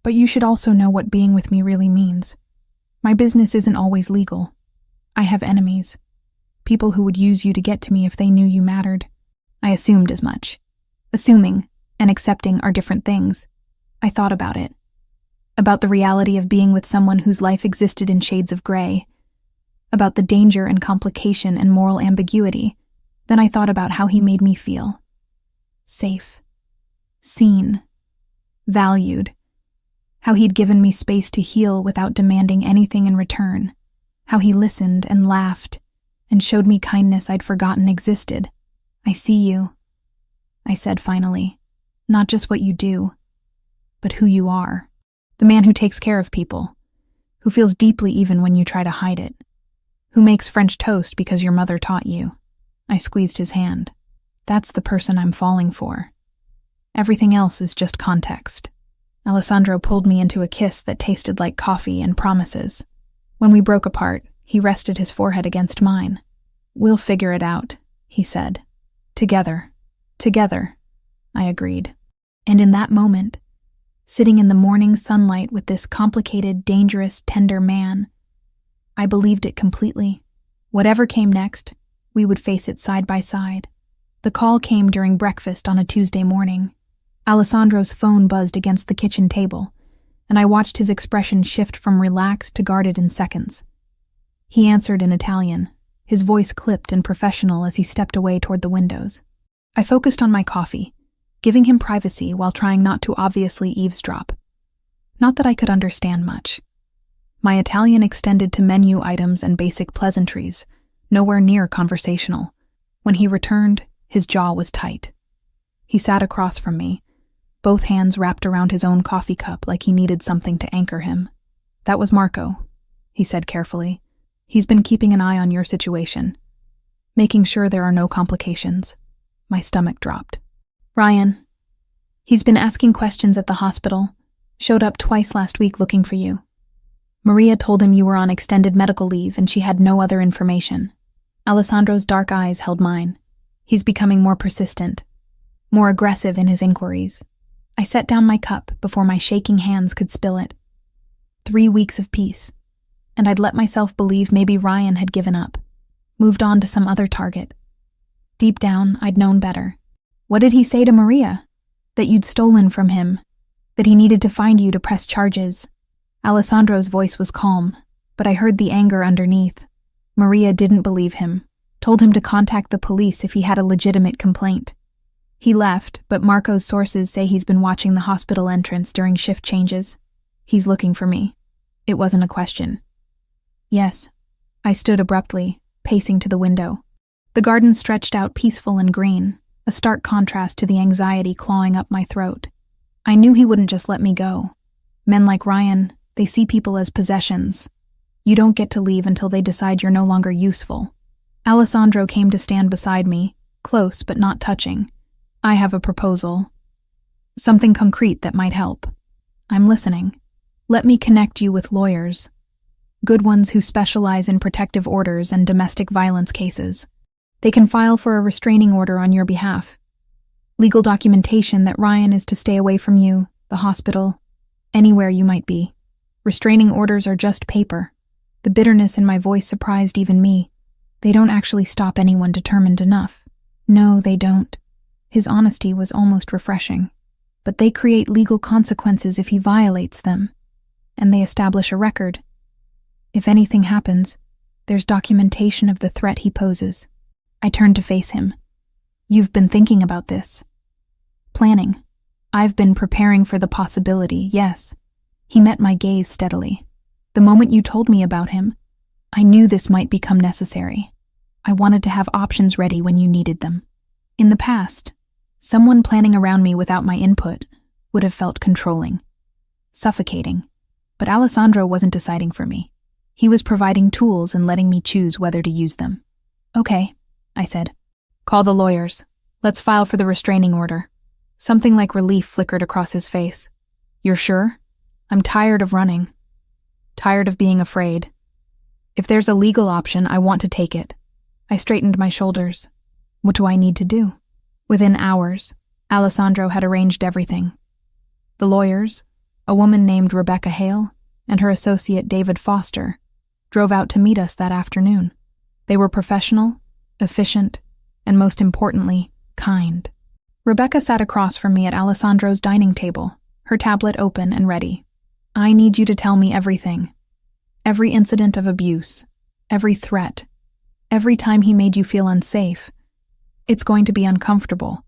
But you should also know what being with me really means. My business isn't always legal. I have enemies. People who would use you to get to me if they knew you mattered. I assumed as much. Assuming and accepting are different things. I thought about it. About the reality of being with someone whose life existed in shades of gray. About the danger and complication and moral ambiguity. Then I thought about how he made me feel. Safe. Seen. Valued. How he'd given me space to heal without demanding anything in return. How he listened and laughed and showed me kindness I'd forgotten existed. I see you, I said finally. Not just what you do, but who you are. The man who takes care of people, who feels deeply even when you try to hide it, who makes French toast because your mother taught you. I squeezed his hand. That's the person I'm falling for. Everything else is just context. Alessandro pulled me into a kiss that tasted like coffee and promises. When we broke apart, he rested his forehead against mine. We'll figure it out, he said. Together. Together, I agreed. And in that moment, sitting in the morning sunlight with this complicated, dangerous, tender man, I believed it completely. Whatever came next, we would face it side by side. The call came during breakfast on a Tuesday morning. Alessandro's phone buzzed against the kitchen table, and I watched his expression shift from relaxed to guarded in seconds. He answered in Italian, his voice clipped and professional as he stepped away toward the windows. I focused on my coffee, giving him privacy while trying not to obviously eavesdrop. Not that I could understand much. My Italian extended to menu items and basic pleasantries, nowhere near conversational. When he returned, his jaw was tight. He sat across from me, both hands wrapped around his own coffee cup like he needed something to anchor him. That was Marco, he said carefully. He's been keeping an eye on your situation, making sure there are no complications. My stomach dropped. Ryan. He's been asking questions at the hospital. Showed up twice last week looking for you. Maria told him you were on extended medical leave and she had no other information. Alessandro's dark eyes held mine. He's becoming more persistent, more aggressive in his inquiries. I set down my cup before my shaking hands could spill it. 3 weeks of peace, and I'd let myself believe maybe Ryan had given up, moved on to some other target. Deep down, I'd known better. What did he say to Maria? That you'd stolen from him, that he needed to find you to press charges. Alessandro's voice was calm, but I heard the anger underneath. Maria didn't believe him, told him to contact the police if he had a legitimate complaint. He left, but Marco's sources say he's been watching the hospital entrance during shift changes. He's looking for me. It wasn't a question. Yes. I stood abruptly, pacing to the window. The garden stretched out peaceful and green, a stark contrast to the anxiety clawing up my throat. I knew he wouldn't just let me go. Men like Ryan, they see people as possessions. You don't get to leave until they decide you're no longer useful. Alessandro came to stand beside me, close but not touching. I have a proposal. Something concrete that might help. I'm listening. Let me connect you with lawyers. Good ones who specialize in protective orders and domestic violence cases. They can file for a restraining order on your behalf. Legal documentation that Ryan is to stay away from you, the hospital, anywhere you might be. Restraining orders are just paper. The bitterness in my voice surprised even me. They don't actually stop anyone determined enough. No, they don't. His honesty was almost refreshing. But they create legal consequences if he violates them. And they establish a record. If anything happens, there's documentation of the threat he poses. I turned to face him. You've been thinking about this. Planning. I've been preparing for the possibility, yes. He met my gaze steadily. The moment you told me about him, I knew this might become necessary. I wanted to have options ready when you needed them. In the past, someone planning around me without my input would have felt controlling, suffocating. But Alessandro wasn't deciding for me. He was providing tools and letting me choose whether to use them. Okay, I said. Call the lawyers. Let's file for the restraining order. Something like relief flickered across his face. You're sure? I'm tired of running. Tired of being afraid. If there's a legal option, I want to take it. I straightened my shoulders. What do I need to do? Within hours, Alessandro had arranged everything. The lawyers, a woman named Rebecca Hale, and her associate David Foster, drove out to meet us that afternoon. They were professional, efficient, and most importantly, kind. Rebecca sat across from me at Alessandro's dining table, her tablet open and ready. I need you to tell me everything. Every incident of abuse, every threat, every time he made you feel unsafe. It's going to be uncomfortable,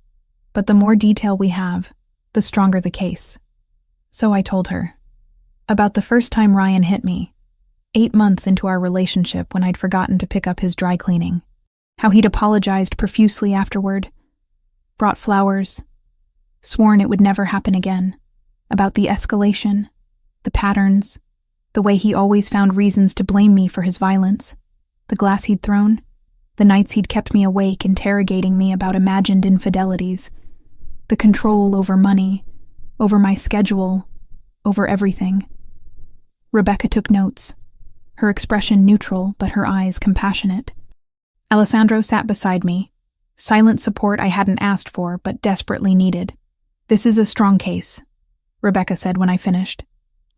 but the more detail we have, the stronger the case. So I told her. About the first time Ryan hit me, 8 months into our relationship when I'd forgotten to pick up his dry cleaning. How he'd apologized profusely afterward, brought flowers, sworn it would never happen again. About the escalation, the patterns, the way he always found reasons to blame me for his violence, the glass he'd thrown, the nights he'd kept me awake interrogating me about imagined infidelities, the control over money, over my schedule, over everything. Rebecca took notes, her expression neutral but her eyes compassionate. Alessandro sat beside me, silent support I hadn't asked for but desperately needed. This is a strong case, Rebecca said when I finished.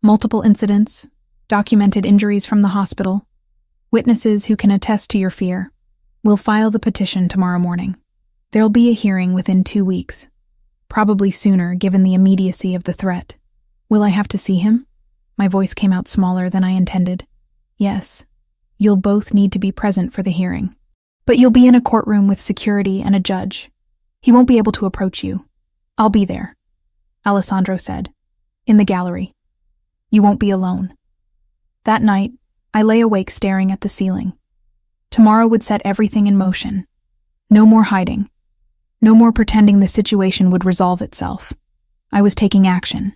Multiple incidents, documented injuries from the hospital, witnesses who can attest to your fear. We'll file the petition tomorrow morning. There'll be a hearing within 2 weeks, probably sooner given the immediacy of the threat. Will I have to see him? My voice came out smaller than I intended. Yes, you'll both need to be present for the hearing. But you'll be in a courtroom with security and a judge. He won't be able to approach you. I'll be there, Alessandro said, in the gallery. You won't be alone. That night, I lay awake staring at the ceiling. Tomorrow would set everything in motion. No more hiding. No more pretending the situation would resolve itself. I was taking action,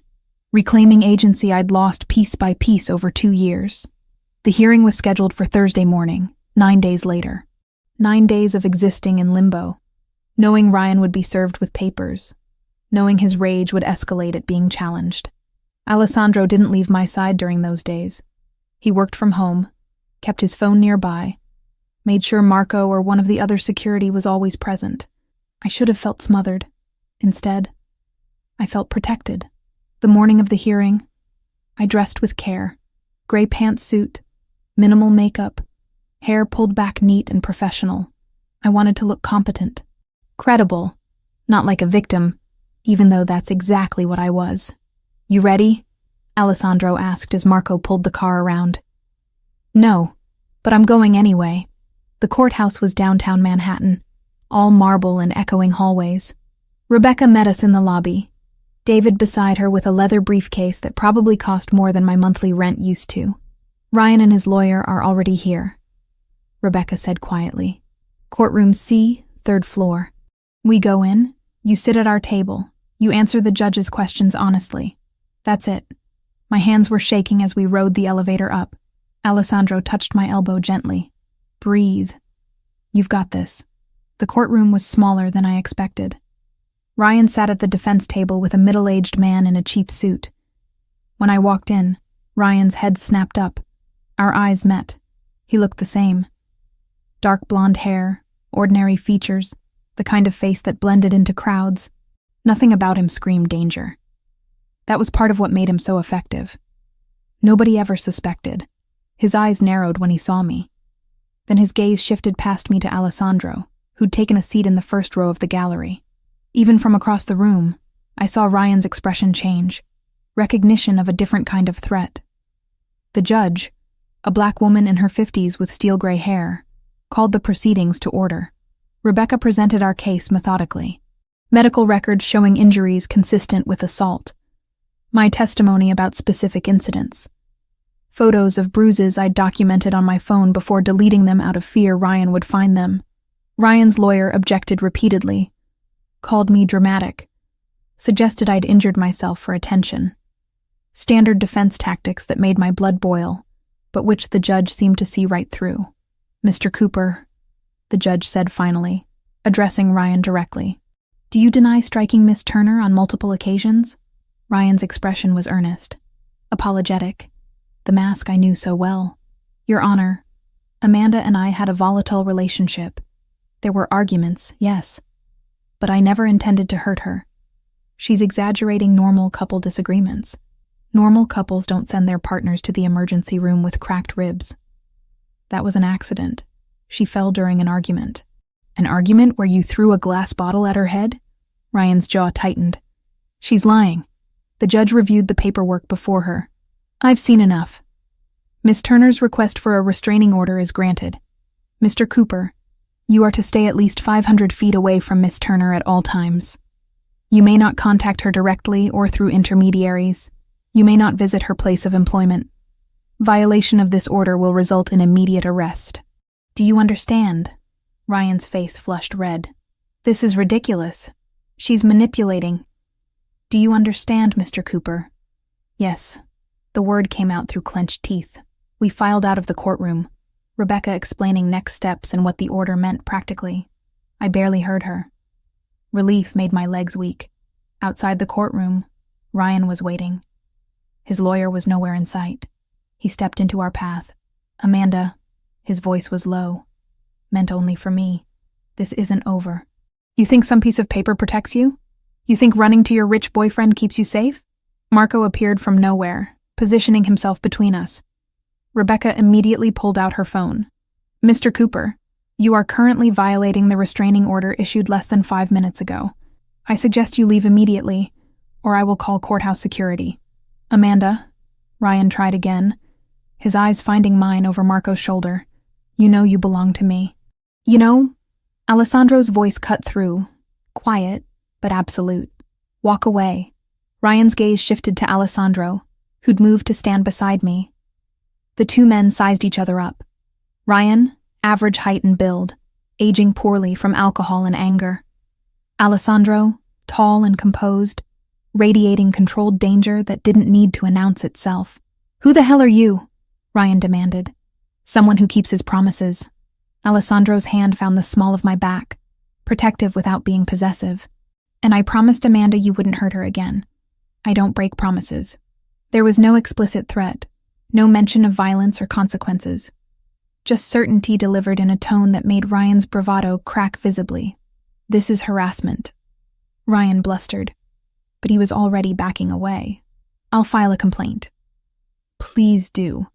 reclaiming agency I'd lost piece by piece over 2 years. The hearing was scheduled for Thursday morning, 9 days later. 9 days of existing in limbo, knowing Ryan would be served with papers, knowing his rage would escalate at being challenged. Alessandro didn't leave my side during those days. He worked from home, kept his phone nearby, made sure Marco or one of the other security was always present. I should have felt smothered. Instead, I felt protected. The morning of the hearing, I dressed with care. Gray pantsuit, minimal makeup, hair pulled back neat and professional. I wanted to look competent, credible, not like a victim, even though that's exactly what I was. You ready? Alessandro asked as Marco pulled the car around. No, but I'm going anyway. The courthouse was downtown Manhattan, all marble and echoing hallways. Rebecca met us in the lobby, David beside her with a leather briefcase that probably cost more than my monthly rent used to. Ryan and his lawyer are already here, Rebecca said quietly. Courtroom C, 3rd floor. We go in, you sit at our table, you answer the judge's questions honestly. That's it. My hands were shaking as we rode the elevator up. Alessandro touched my elbow gently. Breathe. You've got this. The courtroom was smaller than I expected. Ryan sat at the defense table with a middle-aged man in a cheap suit. When I walked in, Ryan's head snapped up. Our eyes met. He looked the same. Dark blonde hair, ordinary features, the kind of face that blended into crowds. Nothing about him screamed danger. That was part of what made him so effective. Nobody ever suspected. His eyes narrowed when he saw me. Then his gaze shifted past me to Alessandro, who'd taken a seat in the first row of the gallery. Even from across the room, I saw Ryan's expression change, recognition of a different kind of threat. The judge, a black woman in her 50s with steel-gray hair, called the proceedings to order. Rebecca presented our case methodically. Medical records showing injuries consistent with assault. My testimony about specific incidents. Photos of bruises I'd documented on my phone before deleting them out of fear Ryan would find them. Ryan's lawyer objected repeatedly, called me dramatic, suggested I'd injured myself for attention. Standard defense tactics that made my blood boil, but which the judge seemed to see right through. Mr. Cooper, the judge said finally, addressing Ryan directly. Do you deny striking Miss Turner on multiple occasions? Ryan's expression was earnest, apologetic. The mask I knew so well. Your Honor, Amanda and I had a volatile relationship. There were arguments, yes, but I never intended to hurt her. She's exaggerating normal couple disagreements. Normal couples don't send their partners to the emergency room with cracked ribs. That was an accident. She fell during an argument. An argument where you threw a glass bottle at her head? Ryan's jaw tightened. She's lying. The judge reviewed the paperwork before her. I've seen enough. Miss Turner's request for a restraining order is granted. Mr. Cooper, you are to stay at least 500 feet away from Miss Turner at all times. You may not contact her directly or through intermediaries. You may not visit her place of employment. Violation of this order will result in immediate arrest. Do you understand? Ryan's face flushed red. This is ridiculous. She's manipulating. Do you understand, Mr. Cooper? Yes. The word came out through clenched teeth. We filed out of the courtroom, Rebecca explaining next steps and what the order meant practically. I barely heard her. Relief made my legs weak. Outside the courtroom, Ryan was waiting. His lawyer was nowhere in sight. He stepped into our path. Amanda, his voice was low, meant only for me. This isn't over. You think some piece of paper protects you? You think running to your rich boyfriend keeps you safe? Marco appeared from nowhere, positioning himself between us. Rebecca immediately pulled out her phone. Mr. Cooper, you are currently violating the restraining order issued less than 5 minutes ago. I suggest you leave immediately, or I will call courthouse security. Amanda, Ryan tried again, his eyes finding mine over Marco's shoulder. You know you belong to me. You know? Alessandro's voice cut through, quiet, but absolute. Walk away. Ryan's gaze shifted to Alessandro, who'd moved to stand beside me. The two men sized each other up. Ryan, average height and build, aging poorly from alcohol and anger. Alessandro, tall and composed, radiating controlled danger that didn't need to announce itself. Who the hell are you? Ryan demanded. Someone who keeps his promises. Alessandro's hand found the small of my back, protective without being possessive. And I promised Amanda you wouldn't hurt her again. I don't break promises. There was no explicit threat, no mention of violence or consequences. Just certainty delivered in a tone that made Ryan's bravado crack visibly. This is harassment. Ryan blustered, but he was already backing away. I'll file a complaint. Please do.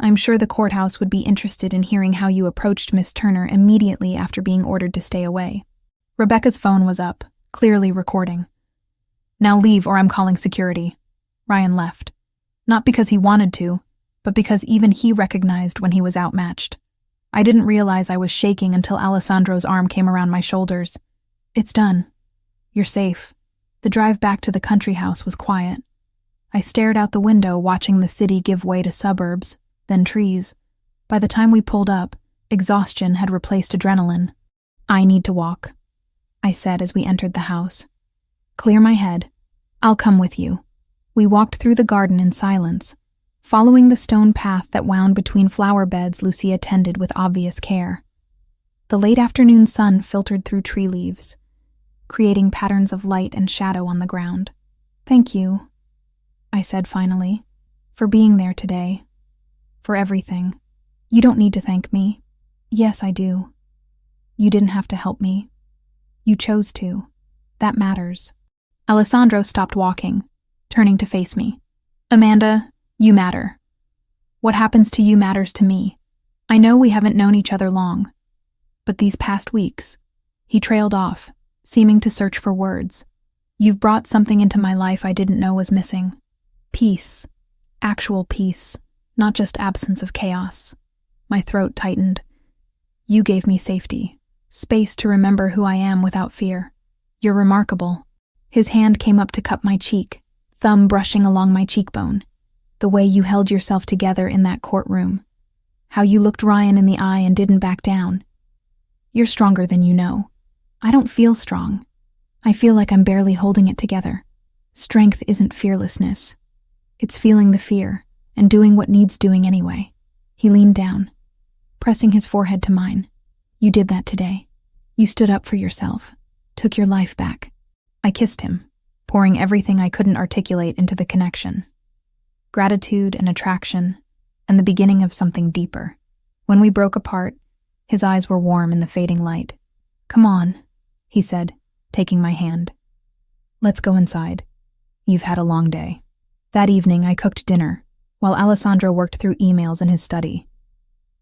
I'm sure the courthouse would be interested in hearing how you approached Miss Turner immediately after being ordered to stay away. Rebecca's phone was up, clearly recording. Now leave or I'm calling security. Ryan left. Not because he wanted to, but because even he recognized when he was outmatched. I didn't realize I was shaking until Alessandro's arm came around my shoulders. It's done. You're safe. The drive back to the country house was quiet. I stared out the window watching the city give way to suburbs, then trees. By the time we pulled up, exhaustion had replaced adrenaline. I need to walk, I said as we entered the house. Clear my head. I'll come with you. We walked through the garden in silence, following the stone path that wound between flower beds Lucia tended with obvious care. The late afternoon sun filtered through tree leaves, creating patterns of light and shadow on the ground. Thank you, I said finally, for being there today. For everything. You don't need to thank me. Yes, I do. You didn't have to help me. You chose to. That matters. Alessandro stopped walking, turning to face me. Amanda, you matter. What happens to you matters to me. I know we haven't known each other long, but these past weeks, he trailed off, seeming to search for words. You've brought something into my life I didn't know was missing. Peace. Actual peace. Not just absence of chaos. My throat tightened. You gave me safety, space to remember who I am without fear. You're remarkable. His hand came up to cup my cheek, thumb brushing along my cheekbone. The way you held yourself together in that courtroom. How you looked Ryan in the eye and didn't back down. You're stronger than you know. I don't feel strong. I feel like I'm barely holding it together. Strength isn't fearlessness. It's feeling the fear and doing what needs doing anyway. He leaned down, pressing his forehead to mine. You did that today. You stood up for yourself, took your life back. I kissed him, pouring everything I couldn't articulate into the connection. Gratitude and attraction, and the beginning of something deeper. When we broke apart, his eyes were warm in the fading light. Come on, he said, taking my hand. Let's go inside. You've had a long day. That evening I cooked dinner, while Alessandro worked through emails in his study.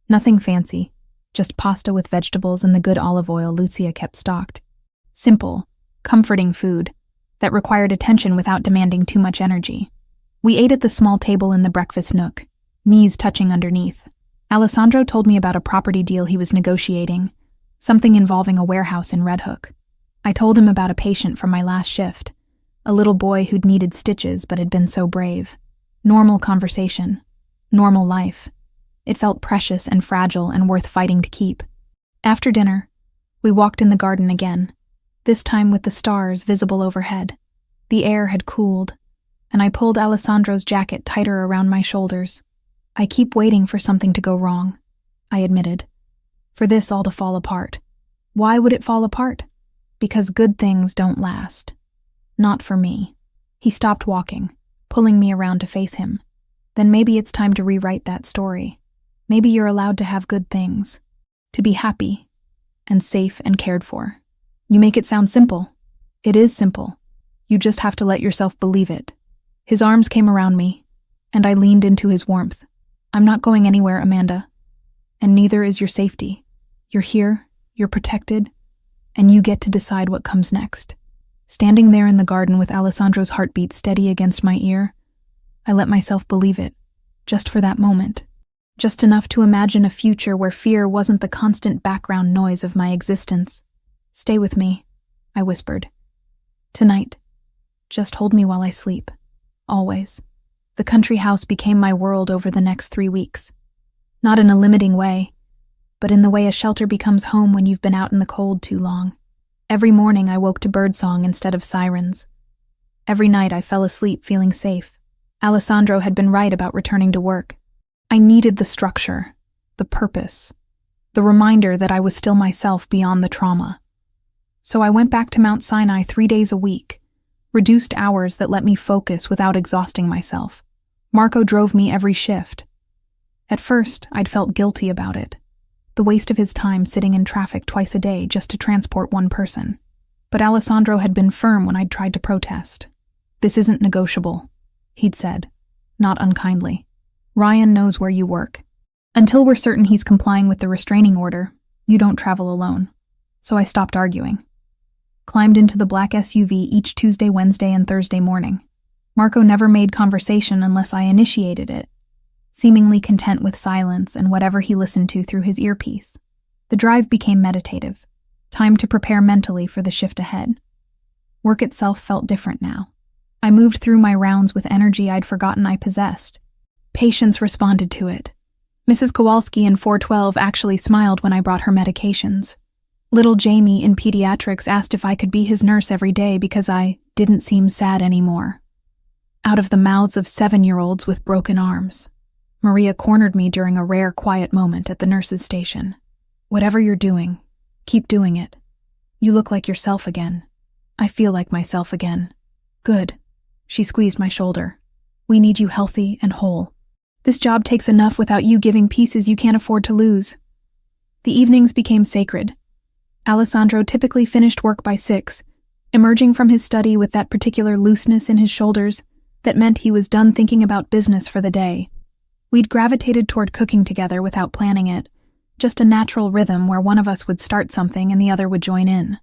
Nothing fancy, Just pasta with vegetables and the good olive oil Lucia kept stocked. Simple, comforting food that required attention without demanding too much energy. We ate at the small table in the breakfast nook, knees touching underneath. Alessandro told me about a property deal he was negotiating, something involving a warehouse in Red Hook. I told him about a patient from my last shift, a little boy who'd needed stitches but had been so brave. Normal conversation. Normal life. It felt precious and fragile and worth fighting to keep. After dinner, we walked in the garden again, this time with the stars visible overhead. The air had cooled, and I pulled Alessandro's jacket tighter around my shoulders. I keep waiting for something to go wrong, I admitted. For this all to fall apart. Why would it fall apart? Because good things don't last. Not for me. He stopped walking, pulling me around to face him. Then maybe it's time to rewrite that story. Maybe you're allowed to have good things, to be happy, and safe and cared for. You make it sound simple. It is simple. You just have to let yourself believe it. His arms came around me, and I leaned into his warmth. I'm not going anywhere, Amanda. And neither is your safety. You're here, you're protected, and you get to decide what comes next. Standing there in the garden with Alessandro's heartbeat steady against my ear, I let myself believe it, just for that moment. Just enough to imagine a future where fear wasn't the constant background noise of my existence. Stay with me, I whispered. Tonight. Just hold me while I sleep. Always. The country house became my world over the next 3 weeks. Not in a limiting way, but in the way a shelter becomes home when you've been out in the cold too long. Every morning I woke to birdsong instead of sirens. Every night I fell asleep feeling safe. Alessandro had been right about returning to work. I needed the structure, the purpose, the reminder that I was still myself beyond the trauma. So I went back to Mount Sinai 3 days a week, reduced hours that let me focus without exhausting myself. Marco drove me every shift. At first, I'd felt guilty about it, the waste of his time sitting in traffic twice a day just to transport one person. But Alessandro had been firm when I'd tried to protest. This isn't negotiable, he'd said, not unkindly. Ryan knows where you work. Until we're certain he's complying with the restraining order, you don't travel alone. So I stopped arguing. Climbed into the black SUV each Tuesday, Wednesday, and Thursday morning. Marco never made conversation unless I initiated it, seemingly content with silence and whatever he listened to through his earpiece. The drive became meditative, time to prepare mentally for the shift ahead. Work itself felt different now. I moved through my rounds with energy I'd forgotten I possessed. Patients responded to it. Mrs. Kowalski in 412 actually smiled when I brought her medications. Little Jamie in pediatrics asked if I could be his nurse every day because I didn't seem sad anymore. Out of the mouths of 7-year-olds with broken arms. Maria cornered me during a rare quiet moment at the nurse's station. Whatever you're doing, keep doing it. You look like yourself again. I feel like myself again. Good. She squeezed my shoulder. We need you healthy and whole. This job takes enough without you giving pieces you can't afford to lose. The evenings became sacred. Alessandro typically finished work by 6, emerging from his study with that particular looseness in his shoulders that meant he was done thinking about business for the day. We'd gravitated toward cooking together without planning it, just a natural rhythm where one of us would start something and the other would join in.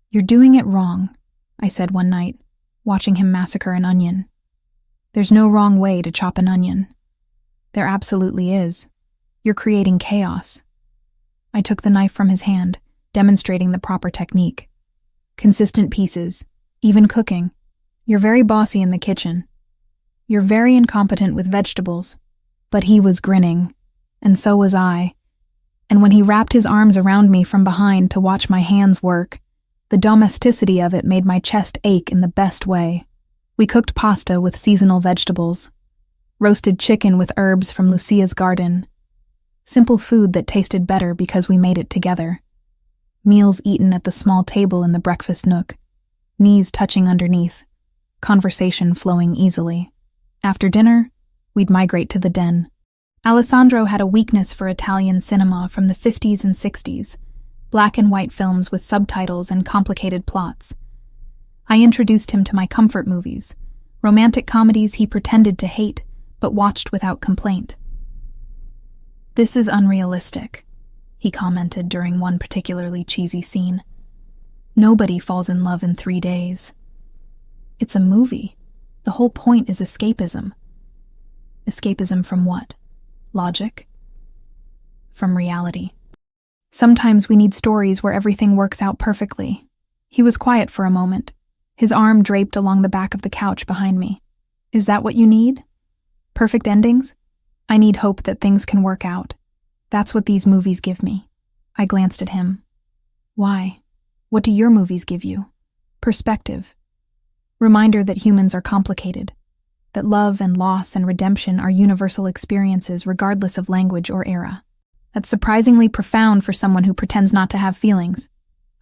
You're doing it wrong, I said one night, watching him massacre an onion. There's no wrong way to chop an onion. There absolutely is. You're creating chaos. I took the knife from his hand, demonstrating the proper technique. Consistent pieces, even cooking. You're very bossy in the kitchen. You're very incompetent with vegetables. But he was grinning, and so was I. And when he wrapped his arms around me from behind to watch my hands work, the domesticity of it made my chest ache in the best way. We cooked pasta with seasonal vegetables, roasted chicken with herbs from Lucia's garden. Simple food that tasted better because we made it together. Meals eaten at the small table in the breakfast nook, knees touching underneath, conversation flowing easily. After dinner, we'd migrate to the den. Alessandro had a weakness for Italian cinema from the 50s and 60s, black and white films with subtitles and complicated plots. I introduced him to my comfort movies, romantic comedies he pretended to hate, but watched without complaint. This is unrealistic. he commented during one particularly cheesy scene. Nobody falls in love in 3 days. It's a movie. The whole point is escapism. Escapism from what? Logic? From reality. Sometimes we need stories where everything works out perfectly. He was quiet for a moment, his arm draped along the back of the couch behind me. Is that what you need? Perfect endings? I need hope that things can work out. That's what these movies give me. I glanced at him. Why? What do your movies give you? Perspective. Reminder that humans are complicated, that love and loss and redemption are universal experiences regardless of language or era. That's surprisingly profound for someone who pretends not to have feelings.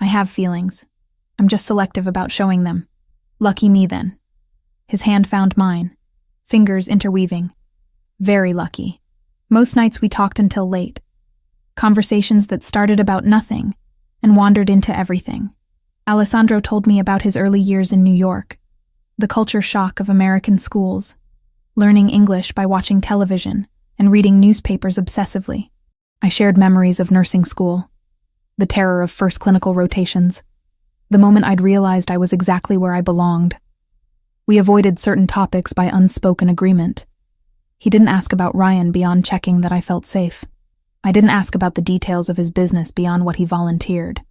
I have feelings. I'm just selective about showing them. Lucky me, then. His hand found mine, fingers interweaving. Very lucky. Most nights we talked until late. Conversations that started about nothing and wandered into everything. Alessandro told me about his early years in New York, the culture shock of American schools, learning English by watching television and reading newspapers obsessively. I shared memories of nursing school, the terror of first clinical rotations, the moment I'd realized I was exactly where I belonged. We avoided certain topics by unspoken agreement. He didn't ask about Ryan beyond checking that I felt safe. I didn't ask about the details of his business beyond what he volunteered.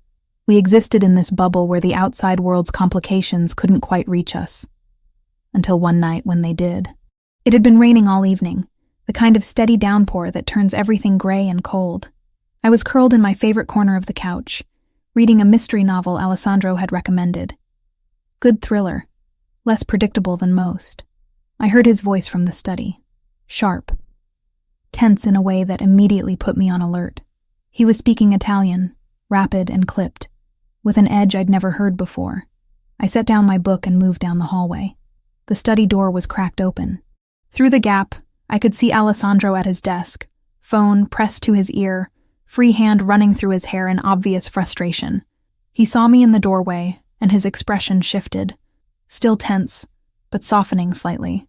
We existed in this bubble where the outside world's complications couldn't quite reach us. Until one night when they did. It had been raining all evening, the kind of steady downpour that turns everything gray and cold. I was curled in my favorite corner of the couch, reading a mystery novel Alessandro had recommended. Good thriller, less predictable than most. I heard his voice from the study, sharp, tense in a way that immediately put me on alert. He was speaking Italian, rapid and clipped, with an edge I'd never heard before. I set down my book and moved down the hallway. The study door was cracked open. Through the gap, I could see Alessandro at his desk, phone pressed to his ear, free hand running through his hair in obvious frustration. He saw me in the doorway, and his expression shifted, still tense, but softening slightly.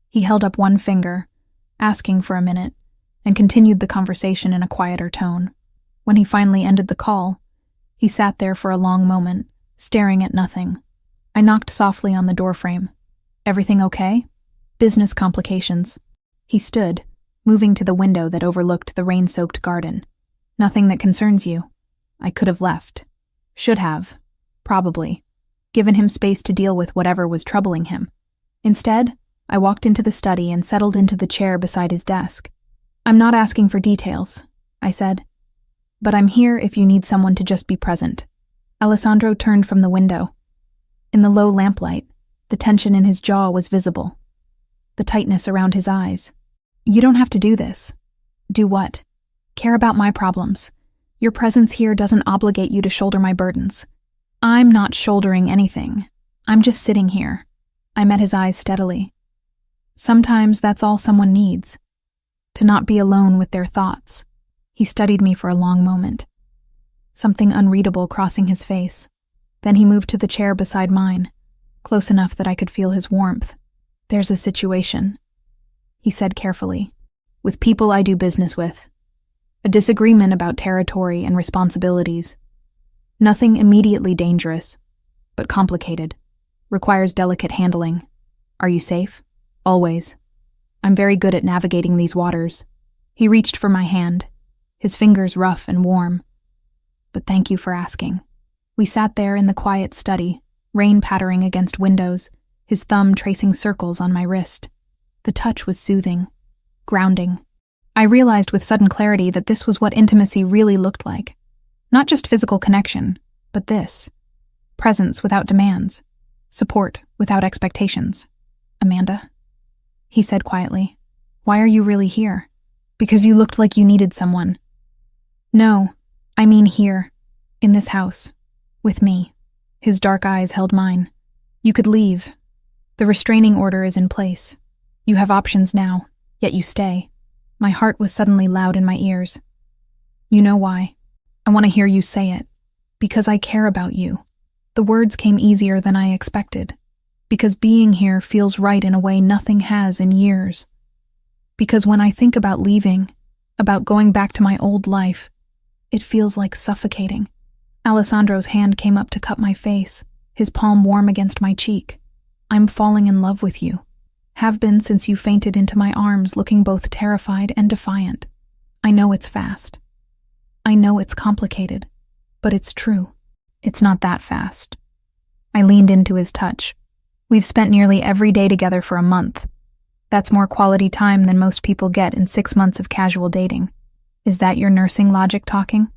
He held up one finger, asking for a minute, and continued the conversation in a quieter tone. When he finally ended the call, he sat there for a long moment, staring at nothing. I knocked softly on the doorframe. Everything okay? Business complications. He stood, moving to the window that overlooked the rain-soaked garden. Nothing that concerns you. I could have left. Should have. Probably. Given him space to deal with whatever was troubling him. Instead, I walked into the study and settled into the chair beside his desk. I'm not asking for details, I said. But I'm here if you need someone to just be present. Alessandro turned from the window. In the low lamplight, the tension in his jaw was visible. The tightness around his eyes. You don't have to do this. Do what? Care about my problems. Your presence here doesn't obligate you to shoulder my burdens. I'm not shouldering anything. I'm just sitting here. I met his eyes steadily. Sometimes that's all someone needs. To not be alone with their thoughts. He studied me for a long moment. Something unreadable crossing his face. Then he moved to the chair beside mine, close enough that I could feel his warmth. There's a situation, he said carefully, with people I do business with. A disagreement about territory and responsibilities. Nothing immediately dangerous, but complicated. Requires delicate handling. Are you safe? Always. I'm very good at navigating these waters. He reached for my hand, his fingers rough and warm. But thank you for asking. We sat there in the quiet study, rain pattering against windows, his thumb tracing circles on my wrist. The touch was soothing, grounding. I realized with sudden clarity that this was what intimacy really looked like. Not just physical connection, but this. Presence without demands. Support without expectations. Amanda? He said quietly. Why are you really here? Because you looked like you needed someone. No, I mean here. In this house. With me. His dark eyes held mine. You could leave. The restraining order is in place. You have options now, yet you stay. My heart was suddenly loud in my ears. You know why. I want to hear you say it. Because I care about you. The words came easier than I expected. Because being here feels right in a way nothing has in years. Because when I think about leaving, about going back to my old life, It feels like suffocating. Alessandro's hand came up to cup my face, his palm warm against my cheek. I'm falling in love with you. Have been since you fainted into my arms, looking both terrified and defiant. I know it's fast. I know it's complicated, but it's true. It's not that fast. I leaned into his touch. We've spent nearly every day together for a month. That's more quality time than most people get in 6 months of casual dating. Is that your nursing logic talking?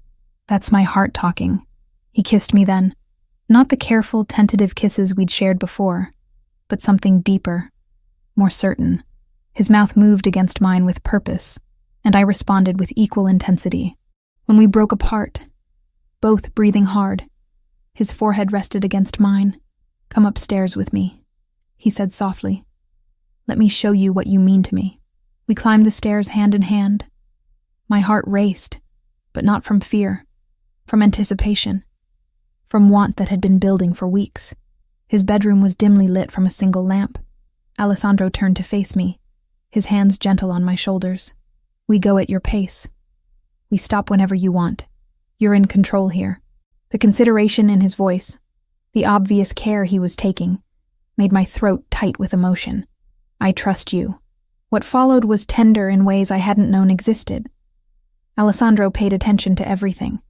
That's my heart talking. He kissed me then. Not the careful, tentative kisses we'd shared before, but something deeper, more certain. His mouth moved against mine with purpose, and I responded with equal intensity. When we broke apart, both breathing hard, his forehead rested against mine. Come upstairs with me, he said softly. Let me show you what you mean to me. We climbed the stairs hand in hand. My heart raced, but not from fear, from anticipation, from want that had been building for weeks. His bedroom was dimly lit from a single lamp. Alessandro turned to face me, his hands gentle on my shoulders. We go at your pace. We stop whenever you want. You're in control here. The consideration in his voice, the obvious care he was taking, made my throat tight with emotion. I trust you. What followed was tender in ways I hadn't known existed. Alessandro paid attention to everything.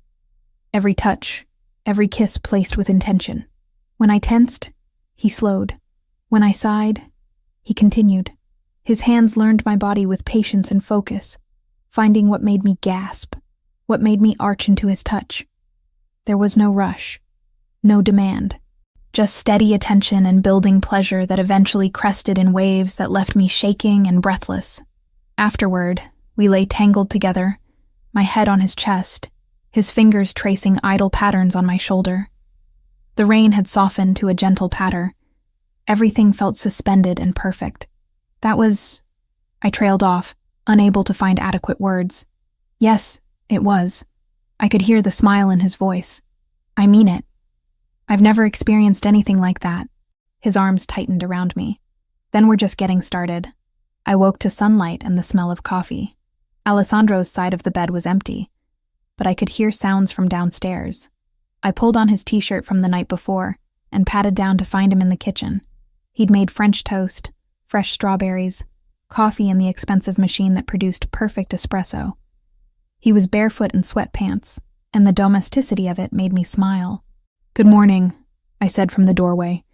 Every touch, every kiss placed with intention. When I tensed, he slowed. When I sighed, he continued. His hands learned my body with patience and focus, finding what made me gasp, what made me arch into his touch. There was no rush, no demand, just steady attention and building pleasure that eventually crested in waves that left me shaking and breathless. Afterward, we lay tangled together, my head on his chest, his fingers tracing idle patterns on my shoulder. The rain had softened to a gentle patter. Everything felt suspended and perfect. I trailed off, unable to find adequate words. Yes, it was. I could hear the smile in his voice. I mean it. I've never experienced anything like that. His arms tightened around me. Then we're just getting started. I woke to sunlight and the smell of coffee. Alessandro's side of the bed was empty, but I could hear sounds from downstairs. I pulled on his t-shirt from the night before and patted down to find him in the kitchen. He'd made French toast, fresh strawberries, coffee in the expensive machine that produced perfect espresso. He was barefoot in sweatpants, and the domesticity of it made me smile. "Good morning," I said from the doorway.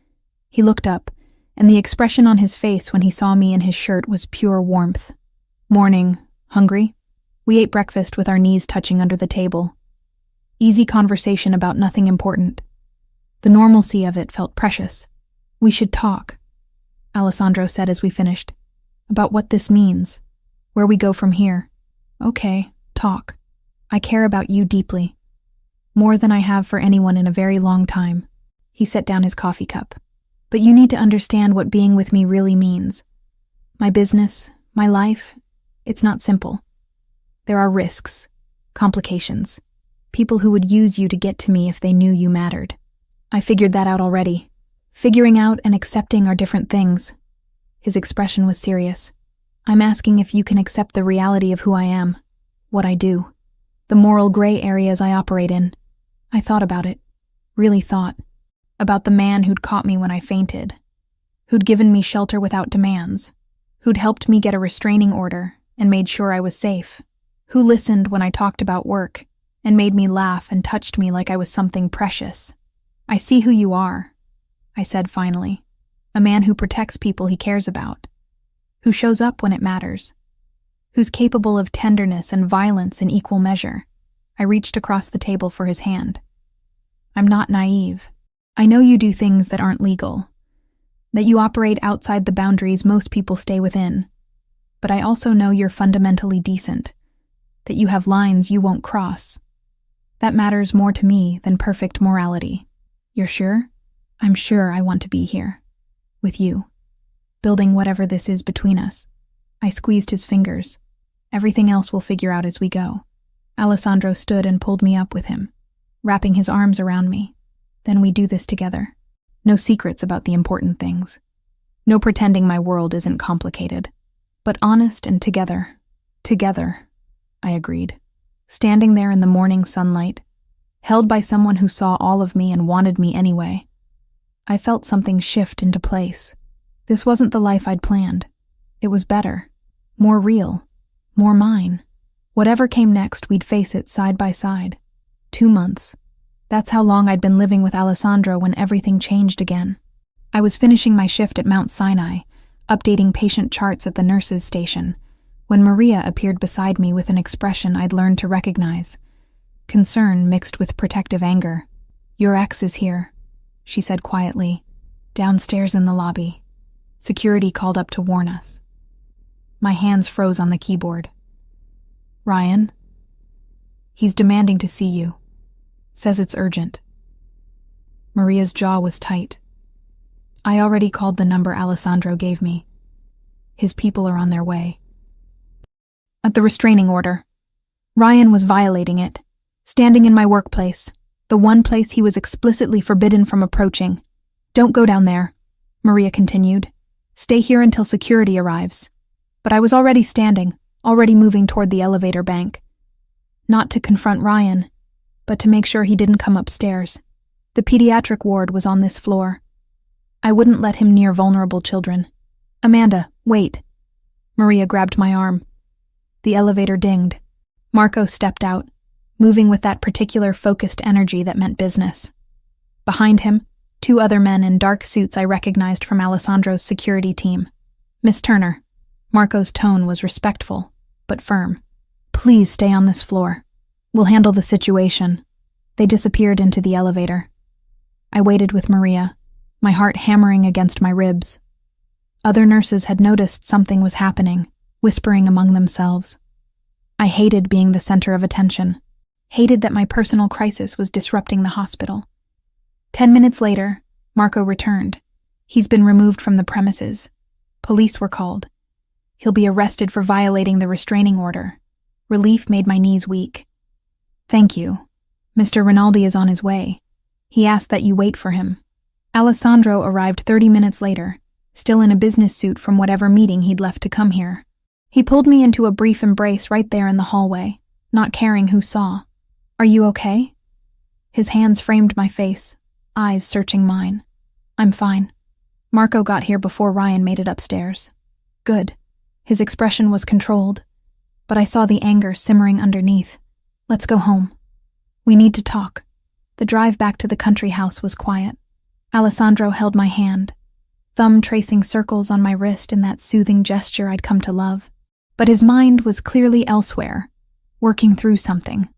He looked up, and the expression on his face when he saw me in his shirt was pure warmth. "Morning. Hungry?" We ate breakfast with our knees touching under the table. Easy conversation about nothing important. The normalcy of it felt precious. "We should talk," Alessandro said as we finished, "about what this means, where we go from here." "Okay, talk. I care about you deeply. More than I have for anyone in a very long time." He set down his coffee cup. "But you need to understand what being with me really means. My business, my life, it's not simple. There are risks, complications, people who would use you to get to me if they knew you mattered. I figured that out already. Figuring out and accepting are different things." His expression was serious. "I'm asking if you can accept the reality of who I am, what I do, the moral gray areas I operate in." I thought about it, really thought, about the man who'd caught me when I fainted, who'd given me shelter without demands, who'd helped me get a restraining order and made sure I was safe, who listened when I talked about work and made me laugh and touched me like I was something precious. "I see who you are," I said finally. "A man who protects people he cares about, who shows up when it matters, who's capable of tenderness and violence in equal measure." I reached across the table for his hand. "I'm not naive. I know you do things that aren't legal, that you operate outside the boundaries most people stay within. But I also know you're fundamentally decent, that you have lines you won't cross. That matters more to me than perfect morality. You're sure?" "I'm sure I want to be here, with you, building whatever this is between us." I squeezed his fingers. "Everything else we'll figure out as we go." Alessandro stood and pulled me up with him, wrapping his arms around me. "Then we do this together. No secrets about the important things. No pretending my world isn't complicated. But honest and together. Together," I agreed. standing there in the morning sunlight, held by someone who saw all of me and wanted me anyway. I felt something shift into place. This wasn't the life I'd planned. It was better, more real, more mine. Whatever came next, we'd face it side by side. 2 months. That's how long I'd been living with Alessandro when everything changed again. I was finishing my shift at Mount Sinai, updating patient charts at the nurses' station, when Maria appeared beside me with an expression I'd learned to recognize. Concern mixed with protective anger. "Your ex is here," she said quietly, "downstairs in the lobby. Security called up to warn us." My hands froze on the keyboard. "Ryan? He's demanding to see you. Says it's urgent." Maria's jaw was tight. "I already called the number Alessandro gave me. His people are on their way." At the restraining order, Ryan was violating it, standing in my workplace, the one place he was explicitly forbidden from approaching. "Don't go down there," Maria continued. "Stay here until security arrives." But I was already standing, already moving toward the elevator bank. Not to confront Ryan, but to make sure he didn't come upstairs. The pediatric ward was on this floor. I wouldn't let him near vulnerable children. "Amanda, wait." Maria grabbed my arm. The elevator dinged. Marco stepped out, moving with that particular focused energy that meant business. Behind him, 2 other men in dark suits I recognized from Alessandro's security team. "Miss Turner." Marco's tone was respectful, but firm. "Please stay on this floor. We'll handle the situation." They disappeared into the elevator. I waited with Maria, my heart hammering against my ribs. Other nurses had noticed something was happening, whispering among themselves. I hated being the center of attention, hated that my personal crisis was disrupting the hospital. 10 minutes later, Marco returned. He's been removed from the premises. Police were called. He'll be arrested for violating the restraining order. Relief made my knees weak. "Thank you. Mr. Rinaldi is on his way. He asked that you wait for him." Alessandro arrived 30 minutes later, still in a business suit from whatever meeting he'd left to come here. He pulled me into a brief embrace right there in the hallway, not caring who saw. "Are you okay?" His hands framed my face, eyes searching mine. "I'm fine. Marco got here before Ryan made it upstairs." "Good." His expression was controlled, but I saw the anger simmering underneath. "Let's go home. We need to talk." The drive back to the country house was quiet. Alessandro held my hand, thumb tracing circles on my wrist in that soothing gesture I'd come to love. But his mind was clearly elsewhere, working through something.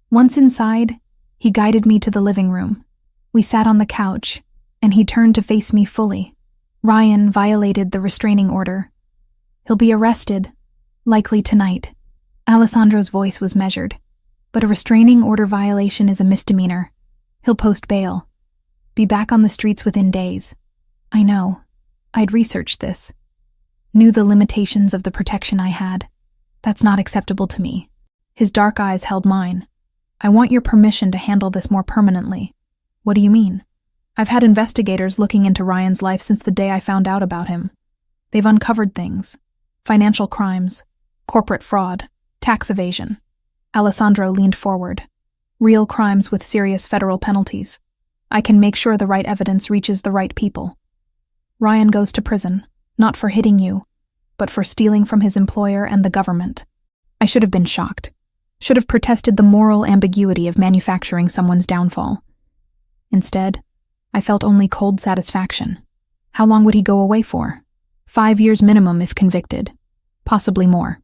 Once inside, he guided me to the living room. We sat on the couch, and he turned to face me fully. "Ryan violated the restraining order. He'll be arrested, likely tonight." Alessandro's voice was measured. "But a restraining order violation is a misdemeanor. He'll post bail. Be back on the streets within days." I know. I'd researched this. Knew the limitations of the protection I had. "That's not acceptable to me." His dark eyes held mine. "I want your permission to handle this more permanently." "What do you mean?" "I've had investigators looking into Ryan's life since the day I found out about him. They've uncovered things. Financial crimes, corporate fraud, tax evasion." Alessandro leaned forward. "Real crimes with serious federal penalties. I can make sure the right evidence reaches the right people. Ryan goes to prison, not for hitting you, but for stealing from his employer and the government." I should have been shocked. Should have protested the moral ambiguity of manufacturing someone's downfall. Instead, I felt only cold satisfaction. How long would he go away for? 5 years minimum if convicted. Possibly more.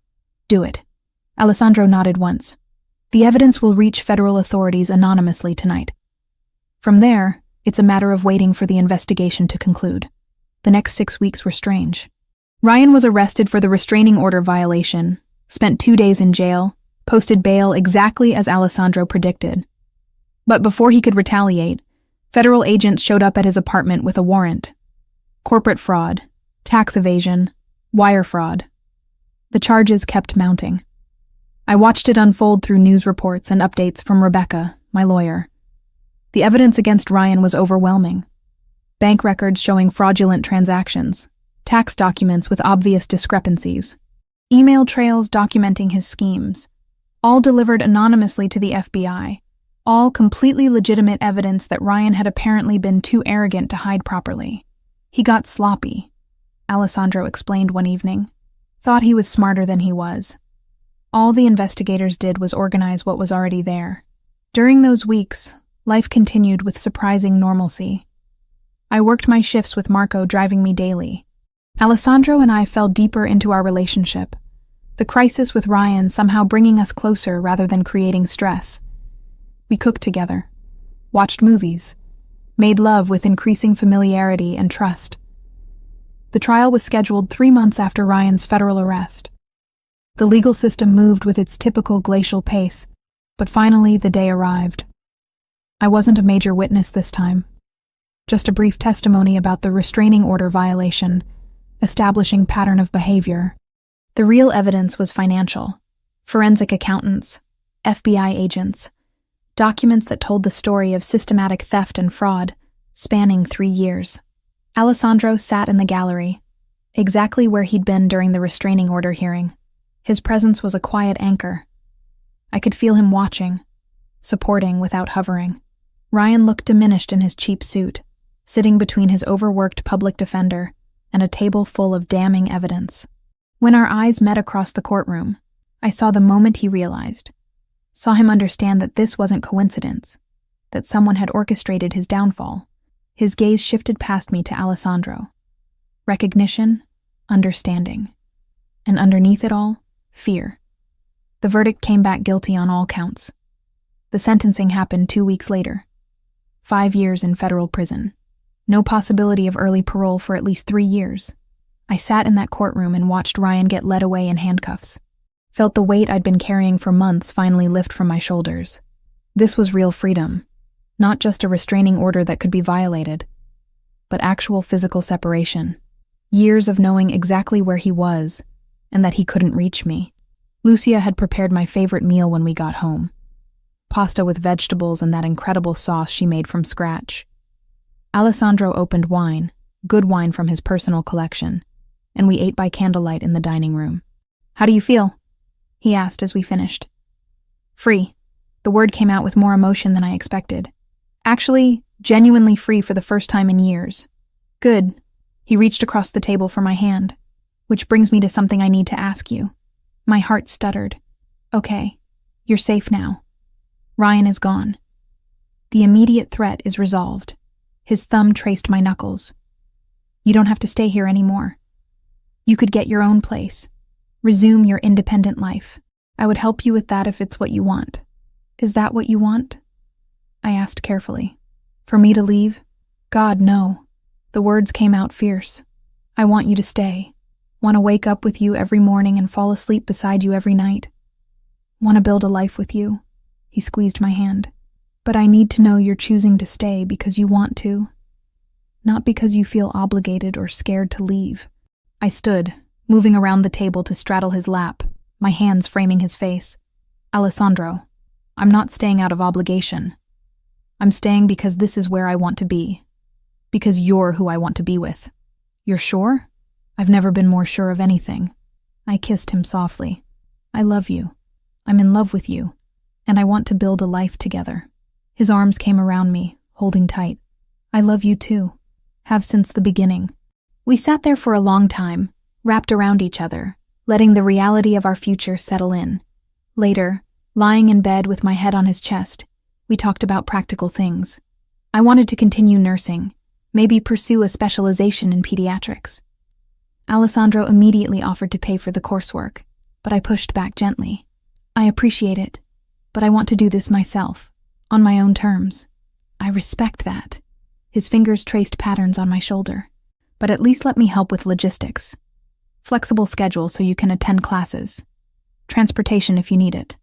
"Do it." Alessandro nodded once. "The evidence will reach federal authorities anonymously tonight. From there, it's a matter of waiting for the investigation to conclude." The next 6 weeks were strange. Ryan was arrested for the restraining order violation, spent 2 days in jail, posted bail exactly as Alessandro predicted. But before he could retaliate, federal agents showed up at his apartment with a warrant. Corporate fraud, tax evasion, wire fraud. The charges kept mounting. I watched it unfold through news reports and updates from Rebecca, my lawyer. The evidence against Ryan was overwhelming. Bank records showing fraudulent transactions, tax documents with obvious discrepancies, email trails documenting his schemes, all delivered anonymously to the FBI, all completely legitimate evidence that Ryan had apparently been too arrogant to hide properly. He got sloppy, Alessandro explained one evening. Thought he was smarter than he was. All the investigators did was organize what was already there. During those weeks, life continued with surprising normalcy. I worked my shifts with Marco driving me daily. Alessandro and I fell deeper into our relationship, the crisis with Ryan somehow bringing us closer rather than creating stress. We cooked together, watched movies, made love with increasing familiarity and trust. The trial was scheduled 3 months after Ryan's federal arrest. The legal system moved with its typical glacial pace, but finally the day arrived. I wasn't a major witness this time, just a brief testimony about the restraining order violation, establishing pattern of behavior. The real evidence was financial, forensic accountants, FBI agents, documents that told the story of systematic theft and fraud, spanning 3 years. Alessandro sat in the gallery, exactly where he'd been during the restraining order hearing. His presence was a quiet anchor. I could feel him watching, supporting without hovering. Ryan looked diminished in his cheap suit, sitting between his overworked public defender and a table full of damning evidence. When our eyes met across the courtroom, I saw the moment he realized. Saw him understand that this wasn't coincidence, that someone had orchestrated his downfall. His gaze shifted past me to Alessandro. Recognition, understanding. And underneath it all, fear. The verdict came back guilty on all counts. The sentencing happened 2 weeks later. 5 years in federal prison. No possibility of early parole for at least 3 years. I sat in that courtroom and watched Ryan get led away in handcuffs. Felt the weight I'd been carrying for months finally lift from my shoulders. This was real freedom. Not just a restraining order that could be violated, but actual physical separation. Years of knowing exactly where he was, and that he couldn't reach me. Lucia had prepared my favorite meal when we got home. Pasta with vegetables and that incredible sauce she made from scratch. Alessandro opened wine, good wine from his personal collection, and we ate by candlelight in the dining room. "How do you feel?" he asked as we finished. "Free." The word came out with more emotion than I expected. Actually, genuinely free for the first time in years. "Good." He reached across the table for my hand. "Which brings me to something I need to ask you." My heart stuttered. "Okay, you're safe now. Ryan is gone. The immediate threat is resolved." His thumb traced my knuckles. "You don't have to stay here anymore. You could get your own place. Resume your independent life. I would help you with that if it's what you want." "Is that what you want?" I asked carefully. "For me to leave?" "God, no." The words came out fierce. "I want you to stay. Want to wake up with you every morning and fall asleep beside you every night. Want to build a life with you." He squeezed my hand. "But I need to know you're choosing to stay because you want to, not because you feel obligated or scared to leave." I stood, moving around the table to straddle his lap, my hands framing his face. "Alessandro, I'm not staying out of obligation. I'm staying because this is where I want to be. Because you're who I want to be with." "You're sure?" "I've never been more sure of anything." I kissed him softly. "I love you. I'm in love with you. And I want to build a life together." His arms came around me, holding tight. "I love you too. Have since the beginning." We sat there for a long time, wrapped around each other, letting the reality of our future settle in. Later, lying in bed with my head on his chest, we talked about practical things. I wanted to continue nursing, maybe pursue a specialization in pediatrics. Alessandro immediately offered to pay for the coursework, but I pushed back gently. "I appreciate it, but I want to do this myself, on my own terms." "I respect that." His fingers traced patterns on my shoulder. "But at least let me help with logistics. Flexible schedule so you can attend classes. Transportation if you need it.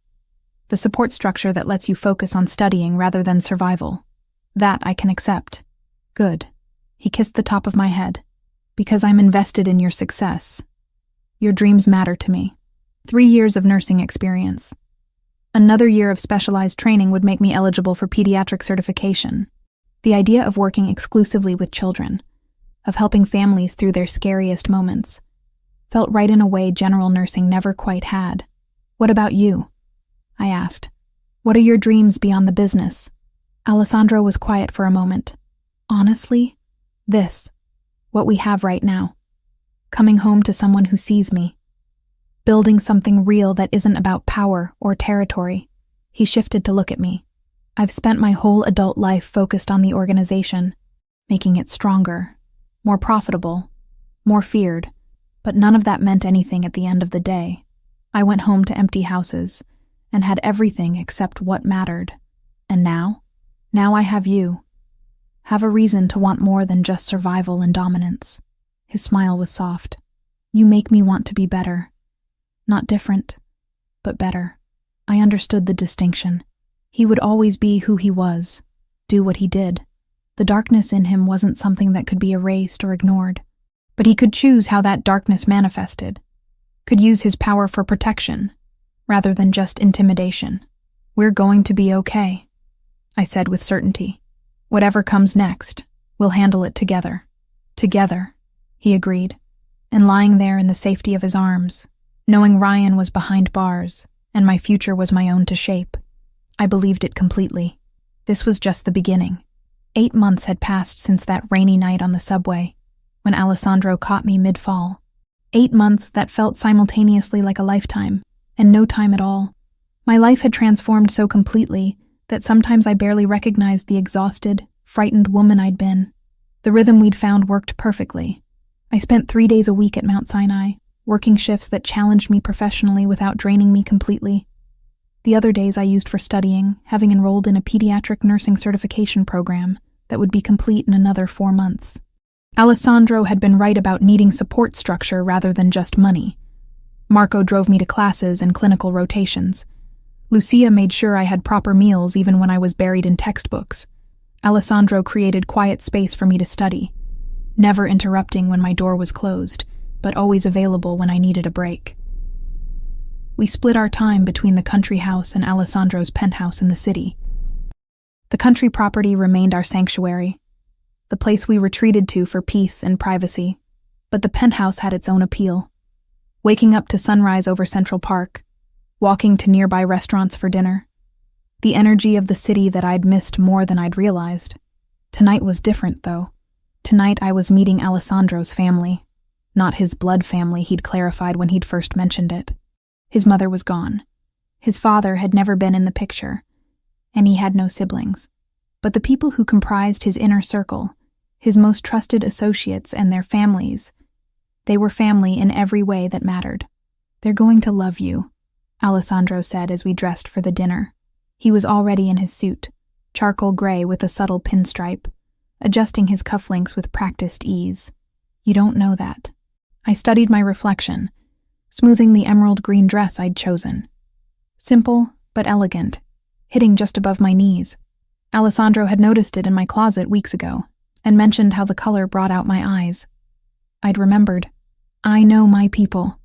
The support structure that lets you focus on studying rather than survival. That I can accept." "Good." He kissed the top of my head. "Because I'm invested in your success. Your dreams matter to me. 3 years of nursing experience. Another year of specialized training would make me eligible for pediatric certification. The idea of working exclusively with children, of helping families through their scariest moments, felt right in a way general nursing never quite had. What about you?" I asked. What are your dreams beyond the business? Alessandro was quiet for a moment. Honestly, this, what we have right now. Coming home to someone who sees me. Building something real that isn't about power or territory. He shifted to look at me. I've spent my whole adult life focused on the organization, making it stronger, more profitable, more feared, but none of that meant anything at the end of the day. I went home to empty houses and had everything except what mattered. And now I have you. Have a reason to want more than just survival and dominance. His smile was soft. You make me want to be better. Not different, but better. I understood the distinction. He would always be who he was, do what he did. The darkness in him wasn't something that could be erased or ignored. But he could choose how that darkness manifested, could use his power for protection, rather than just intimidation. We're going to be okay, I said with certainty. Whatever comes next, we'll handle it together. Together, he agreed. And lying there in the safety of his arms, knowing Ryan was behind bars, and my future was my own to shape, I believed it completely. This was just the beginning. 8 months had passed since that rainy night on the subway, when Alessandro caught me mid-fall. 8 months that felt simultaneously like a lifetime, and no time at all. My life had transformed so completely that sometimes I barely recognized the exhausted, frightened woman I'd been. The rhythm we'd found worked perfectly. I spent 3 days a week at Mount Sinai, working shifts that challenged me professionally without draining me completely. The other days I used for studying, having enrolled in a pediatric nursing certification program that would be complete in another 4 months. Alessandro had been right about needing support structure rather than just money. Marco drove me to classes and clinical rotations. Lucia made sure I had proper meals even when I was buried in textbooks. Alessandro created quiet space for me to study, never interrupting when my door was closed, but always available when I needed a break. We split our time between the country house and Alessandro's penthouse in the city. The country property remained our sanctuary, the place we retreated to for peace and privacy, but the penthouse had its own appeal. Waking up to sunrise over Central Park, walking to nearby restaurants for dinner, the energy of the city that I'd missed more than I'd realized. Tonight was different, though. Tonight I was meeting Alessandro's family, not his blood family he'd clarified when he'd first mentioned it. His mother was gone. His father had never been in the picture, and he had no siblings. But the people who comprised his inner circle, his most trusted associates and their families, they were family in every way that mattered. They're going to love you, Alessandro said as we dressed for the dinner. He was already in his suit, charcoal gray with a subtle pinstripe, adjusting his cufflinks with practiced ease. You don't know that. I studied my reflection, smoothing the emerald green dress I'd chosen. Simple, but elegant, hitting just above my knees. Alessandro had noticed it in my closet weeks ago, and mentioned how the color brought out my eyes. I'd remembered. I know my people.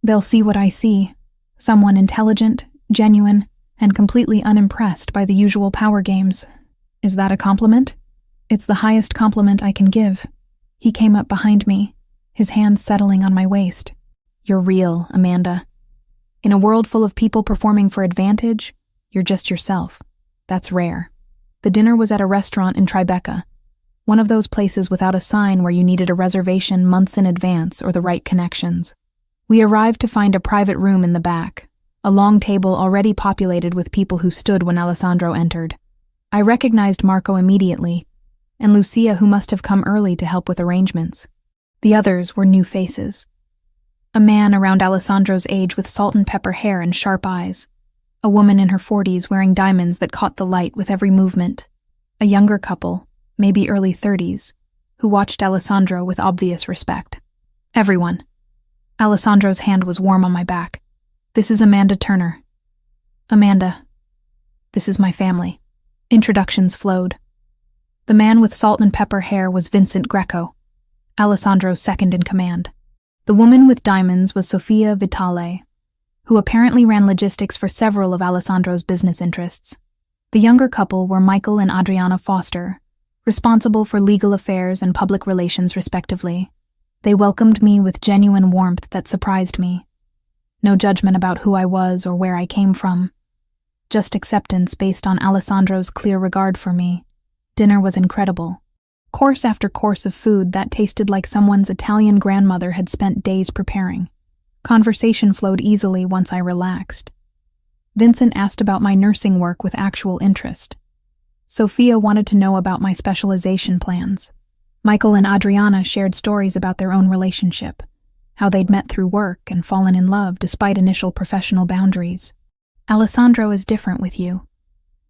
They'll see what I see. Someone intelligent, genuine, and completely unimpressed by the usual power games. Is that a compliment? It's the highest compliment I can give. He came up behind me, his hands settling on my waist. You're real, Amanda. In a world full of people performing for advantage, you're just yourself. That's rare. The dinner was at a restaurant in Tribeca, one of those places without a sign where you needed a reservation months in advance or the right connections. We arrived to find a private room in the back, a long table already populated with people who stood when Alessandro entered. I recognized Marco immediately, and Lucia, who must have come early to help with arrangements. The others were new faces. A man around Alessandro's age with salt and pepper hair and sharp eyes. A woman in her 40s wearing diamonds that caught the light with every movement. A younger couple, maybe early 30s, who watched Alessandro with obvious respect. Everyone. Alessandro's hand was warm on my back. This is Amanda Turner. Amanda. This is my family. Introductions flowed. The man with salt and pepper hair was Vincent Greco, Alessandro's second in command. The woman with diamonds was Sofia Vitale, who apparently ran logistics for several of Alessandro's business interests. The younger couple were Michael and Adriana Foster, responsible for legal affairs and public relations respectively. They welcomed me with genuine warmth that surprised me. No judgment about who I was or where I came from. just acceptance based on Alessandro's clear regard for me. Dinner was incredible. Course after course of food that tasted like someone's Italian grandmother had spent days preparing. Conversation flowed easily once I relaxed. Vincent asked about my nursing work with actual interest. Sophia wanted to know about my specialization plans. Michael and Adriana shared stories about their own relationship, how they'd met through work and fallen in love despite initial professional boundaries. Alessandro is different with you,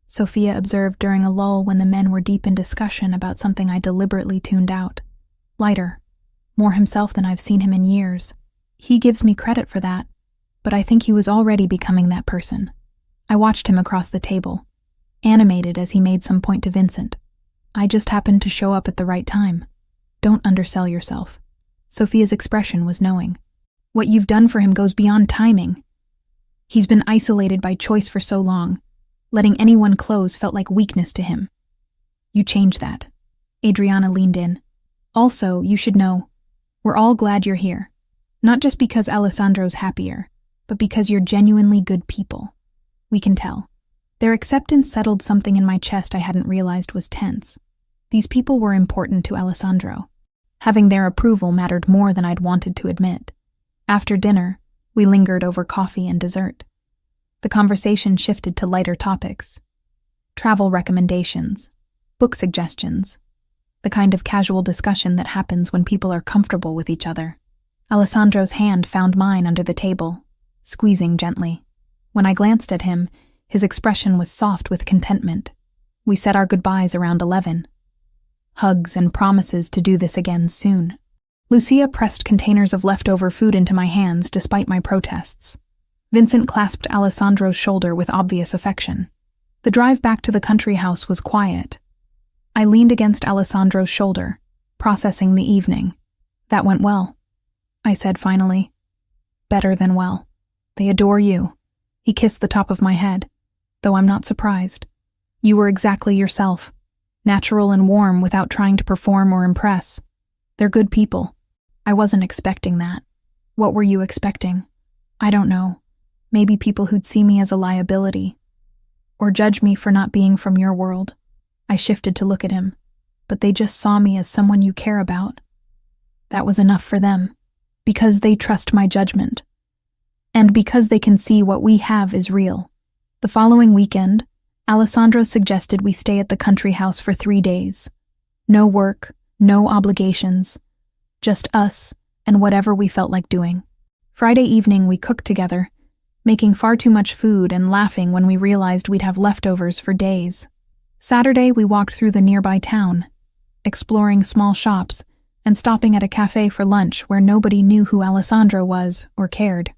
Sophia observed during a lull when the men were deep in discussion about something I deliberately tuned out. Lighter, more himself than I've seen him in years. He gives me credit for that, but I think he was already becoming that person. I watched him across the table, animated as he made some point to Vincent. I just happened to show up at the right time. Don't undersell yourself. Sophia's expression was knowing. What you've done for him goes beyond timing. He's been isolated by choice for so long. Letting anyone close felt like weakness to him. You changed that. Adriana leaned in. Also, you should know, we're all glad you're here. Not just because Alessandro's happier, but because you're genuinely good people. We can tell. Their acceptance settled something in my chest I hadn't realized was tense. These people were important to Alessandro. Having their approval mattered more than I'd wanted to admit. After dinner, we lingered over coffee and dessert. The conversation shifted to lighter topics. Travel recommendations, book suggestions, the kind of casual discussion that happens when people are comfortable with each other. Alessandro's hand found mine under the table, squeezing gently. When I glanced at him, his expression was soft with contentment. We said our goodbyes around 11. Hugs and promises to do this again soon. Lucia pressed containers of leftover food into my hands despite my protests. Vincent clasped Alessandro's shoulder with obvious affection. The drive back to the country house was quiet. I leaned against Alessandro's shoulder, processing the evening. That went well, I said finally. Better than well. They adore you. He kissed the top of my head, though I'm not surprised. You were exactly yourself, natural and warm without trying to perform or impress. They're good people. I wasn't expecting that. What were you expecting? I don't know. Maybe people who'd see me as a liability, or judge me for not being from your world. I shifted to look at him, but they just saw me as someone you care about. That was enough for them, because they trust my judgment, and because they can see what we have is real. The following weekend, Alessandro suggested we stay at the country house for 3 days. No work, no obligations, just us and whatever we felt like doing. Friday evening we cooked together, making far too much food and laughing when we realized we'd have leftovers for days. Saturday, we walked through the nearby town, exploring small shops and stopping at a cafe for lunch where nobody knew who Alessandro was or cared.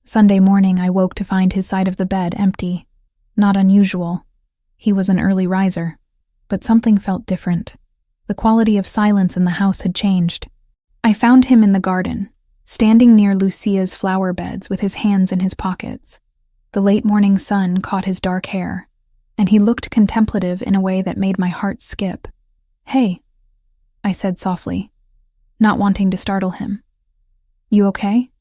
Sunday morning, I woke to find his side of the bed empty. Not unusual. He was an early riser, but something felt different. The quality of silence in the house had changed. I found him in the garden, standing near Lucia's flower beds with his hands in his pockets. The late morning sun caught his dark hair, and he looked contemplative in a way that made my heart skip. "Hey," I said softly, not wanting to startle him. "You okay?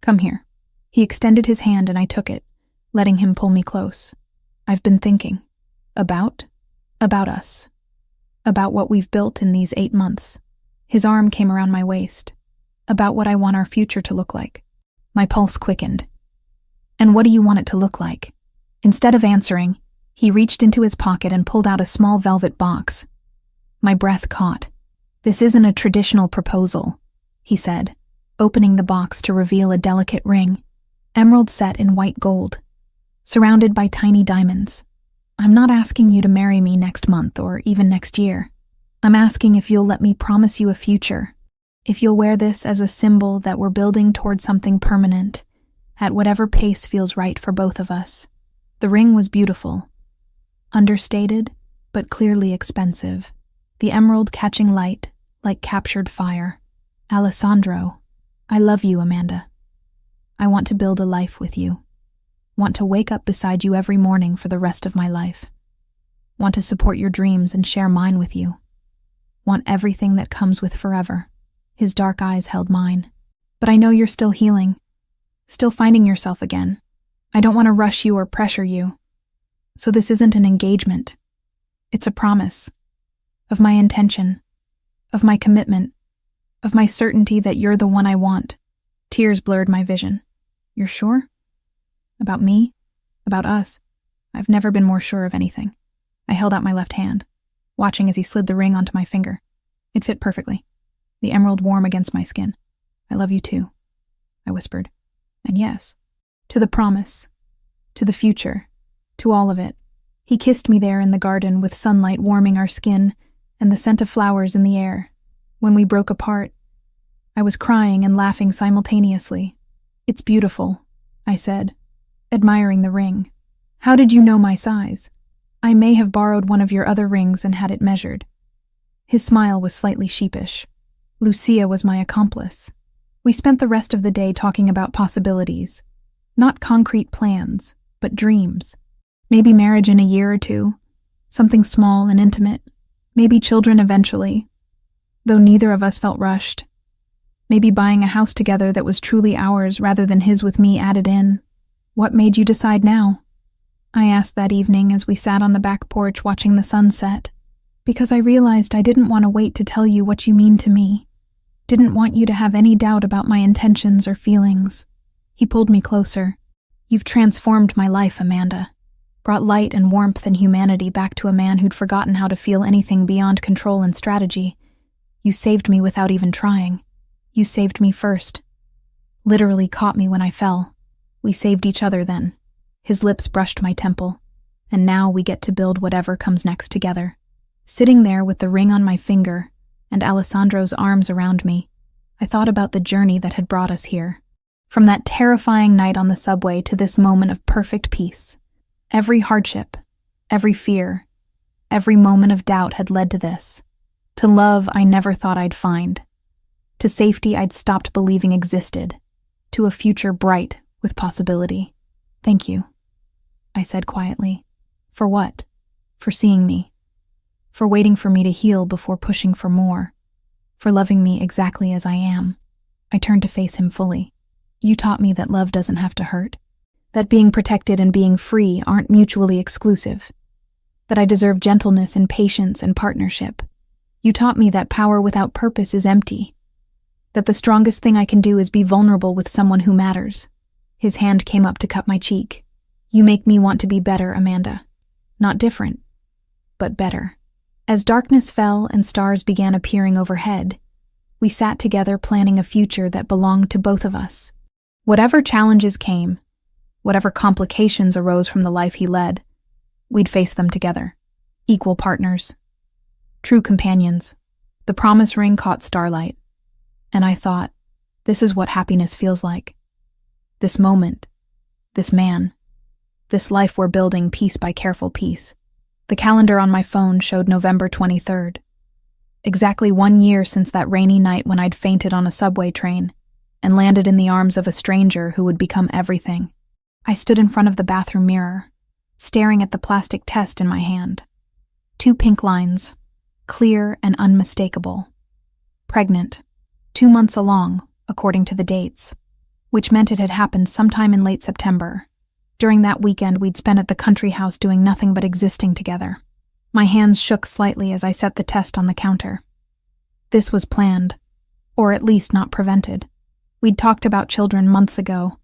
Come here." He extended his hand and I took it, letting him pull me close. "I've been thinking. About us. About what we've built in these 8 months." His arm came around my waist. "About what I want our future to look like." My pulse quickened. "And what do you want it to look like?" Instead of answering, he reached into his pocket and pulled out a small velvet box. My breath caught. "This isn't a traditional proposal," he said, opening the box to reveal a delicate ring, emerald set in white gold, surrounded by tiny diamonds. "I'm not asking you to marry me next month or even next year. I'm asking if you'll let me promise you a future. If you'll wear this as a symbol that we're building toward something permanent, at whatever pace feels right for both of us." The ring was beautiful. Understated, but clearly expensive. The emerald catching light like captured fire. "Alessandro, I love you, Amanda. I want to build a life with you. Want to wake up beside you every morning for the rest of my life. Want to support your dreams and share mine with you. Want everything that comes with forever." His dark eyes held mine. "But I know you're still healing, still finding yourself again. I don't want to rush you or pressure you. So this isn't an engagement. It's a promise. Of my intention. Of my commitment. Of my certainty that you're the one I want. Tears blurred my vision. You're sure? About me? About us? I've never been more sure of anything. I held out my left hand, watching as he slid the ring onto my finger. It fit perfectly, the emerald warm against my skin. I love you too, I whispered. And yes, to the promise, to the future, to all of it. He kissed me there in the garden with sunlight warming our skin and the scent of flowers in the air. When we broke apart, I was crying and laughing simultaneously. It's beautiful, I said, admiring the ring. How did you know my size? I may have borrowed one of your other rings and had it measured. His smile was slightly sheepish. Lucia was my accomplice. We spent the rest of the day talking about possibilities. Not concrete plans, but dreams. Maybe marriage in a year or two. Something small and intimate. Maybe children eventually. Though neither of us felt rushed. Maybe buying a house together that was truly ours rather than his with me added in. What made you decide now? I asked that evening as we sat on the back porch watching the sun set. Because I realized I didn't want to wait to tell you what you mean to me. Didn't want you to have any doubt about my intentions or feelings. He pulled me closer. You've transformed my life, Amanda. Brought light and warmth and humanity back to a man who'd forgotten how to feel anything beyond control and strategy. You saved me without even trying. You saved me first. Literally caught me when I fell. We saved each other then. His lips brushed my temple. And now we get to build whatever comes next together. Sitting there with the ring on my finger and Alessandro's arms around me, I thought about the journey that had brought us here. From that terrifying night on the subway to this moment of perfect peace. Every hardship, every fear, every moment of doubt had led to this. To love I never thought I'd find. To safety I'd stopped believing existed. To a future bright with possibility. Thank you, I said quietly. For what? For seeing me. For waiting for me to heal before pushing for more. For loving me exactly as I am. I turned to face him fully. You taught me that love doesn't have to hurt. That being protected and being free aren't mutually exclusive. That I deserve gentleness and patience and partnership. You taught me that power without purpose is empty. That the strongest thing I can do is be vulnerable with someone who matters. His hand came up to cut my cheek. You make me want to be better, Amanda. Not different, but better. As darkness fell and stars began appearing overhead, we sat together planning a future that belonged to both of us. Whatever challenges came, whatever complications arose from the life he led, we'd face them together. Equal partners. True companions. The promise ring caught starlight. And I thought, this is what happiness feels like. This moment. This man. This life we're building piece by careful piece. The calendar on my phone showed November 23rd. Exactly 1 year since that rainy night when I'd fainted on a subway train and landed in the arms of a stranger who would become everything. I stood in front of the bathroom mirror, staring at the plastic test in my hand. 2 pink lines, clear and unmistakable. Pregnant, 2 months along, according to the dates, which meant it had happened sometime in late September. During that weekend we'd spent at the country house doing nothing but existing together. My hands shook slightly as I set the test on the counter. This was planned, or at least not prevented. We'd talked about children months ago,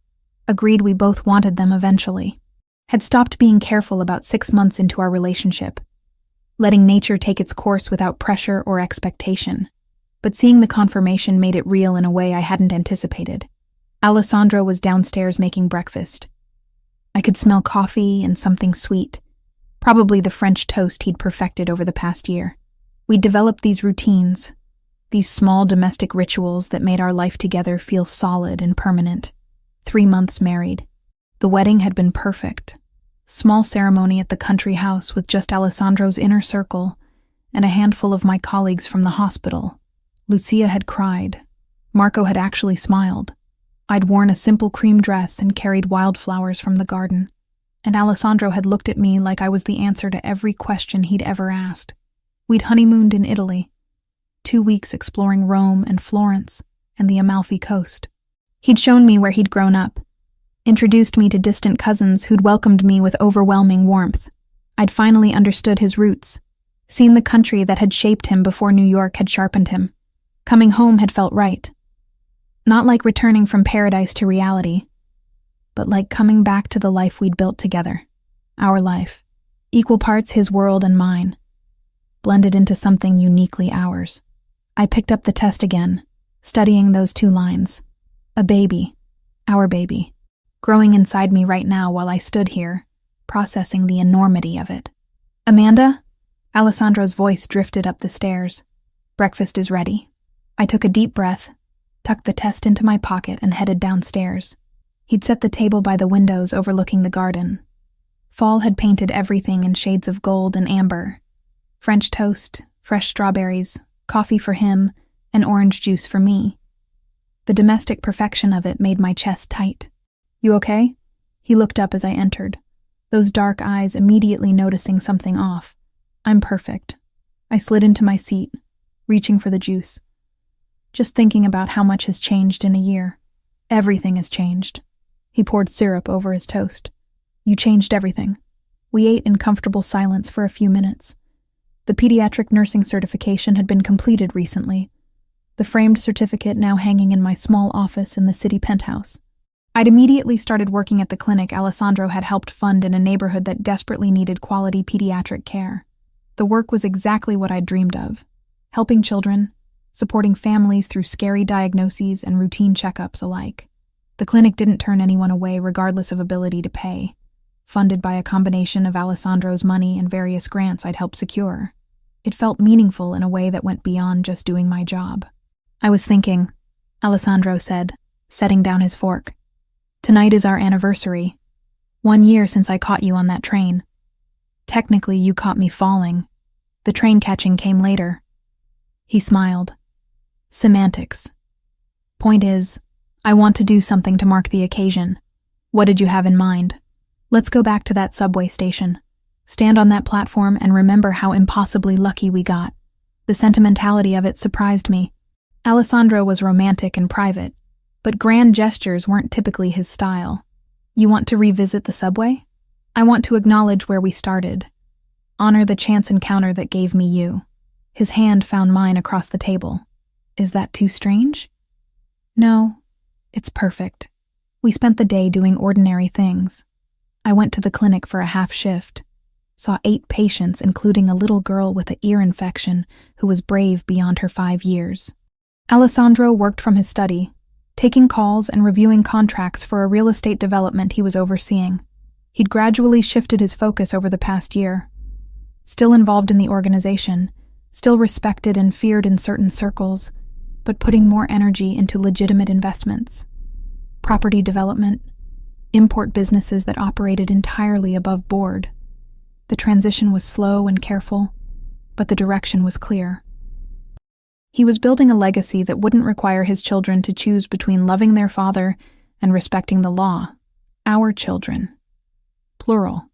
agreed we both wanted them eventually, had stopped being careful about 6 months into our relationship, letting nature take its course without pressure or expectation. But seeing the confirmation made it real in a way I hadn't anticipated. Alessandro was downstairs making breakfast. I could smell coffee and something sweet, probably the French toast he'd perfected over the past year. We'd developed these routines, these small domestic rituals that made our life together feel solid and permanent. 3 months married. The wedding had been perfect. Small ceremony at the country house with just Alessandro's inner circle and a handful of my colleagues from the hospital. Lucia had cried. Marco had actually smiled. I'd worn a simple cream dress and carried wildflowers from the garden, and Alessandro had looked at me like I was the answer to every question he'd ever asked. We'd honeymooned in Italy, 2 weeks exploring Rome and Florence and the Amalfi Coast. He'd shown me where he'd grown up, introduced me to distant cousins who'd welcomed me with overwhelming warmth. I'd finally understood his roots, seen the country that had shaped him before New York had sharpened him. Coming home had felt right. Not like returning from paradise to reality, but like coming back to the life we'd built together. Our life. Equal parts his world and mine. Blended into something uniquely ours. I picked up the test again, studying those 2 lines. A baby. Our baby. Growing inside me right now while I stood here, processing the enormity of it. Amanda? Alessandro's voice drifted up the stairs. Breakfast is ready. I took a deep breath, tucked the test into my pocket, and headed downstairs. He'd set the table by the windows overlooking the garden. Fall had painted everything in shades of gold and amber. French toast, fresh strawberries, coffee for him, and orange juice for me. The domestic perfection of it made my chest tight. You okay? He looked up as I entered, those dark eyes immediately noticing something off. I'm perfect. I slid into my seat, reaching for the juice. Just thinking about how much has changed in a year. Everything has changed. He poured syrup over his toast. You changed everything. We ate in comfortable silence for a few minutes. The pediatric nursing certification had been completed recently, the framed certificate now hanging in my small office in the city penthouse. I'd immediately started working at the clinic Alessandro had helped fund in a neighborhood that desperately needed quality pediatric care. The work was exactly what I'd dreamed of, helping children, supporting families through scary diagnoses and routine checkups alike. The clinic didn't turn anyone away regardless of ability to pay, funded by a combination of Alessandro's money and various grants I'd helped secure. It felt meaningful in a way that went beyond just doing my job. I was thinking, Alessandro said, setting down his fork. Tonight is our anniversary. 1 year since I caught you on that train. Technically, you caught me falling. The train catching came later. He smiled. Semantics. Point is, I want to do something to mark the occasion. What did you have in mind? Let's go back to that subway station. Stand on that platform and remember how impossibly lucky we got. The sentimentality of it surprised me. Alessandro was romantic and private, but grand gestures weren't typically his style. You want to revisit the subway? I want to acknowledge where we started. Honor the chance encounter that gave me you. His hand found mine across the table. Is that too strange? No, it's perfect. We spent the day doing ordinary things. I went to the clinic for a half shift. Saw 8 patients, including a little girl with an ear infection who was brave beyond her 5 years. Alessandro worked from his study, taking calls and reviewing contracts for a real estate development he was overseeing. He'd gradually shifted his focus over the past year. Still involved in the organization, still respected and feared in certain circles, but putting more energy into legitimate investments. Property development, import businesses that operated entirely above board. The transition was slow and careful, but the direction was clear. He was building a legacy that wouldn't require his children to choose between loving their father and respecting the law. Our children. Plural.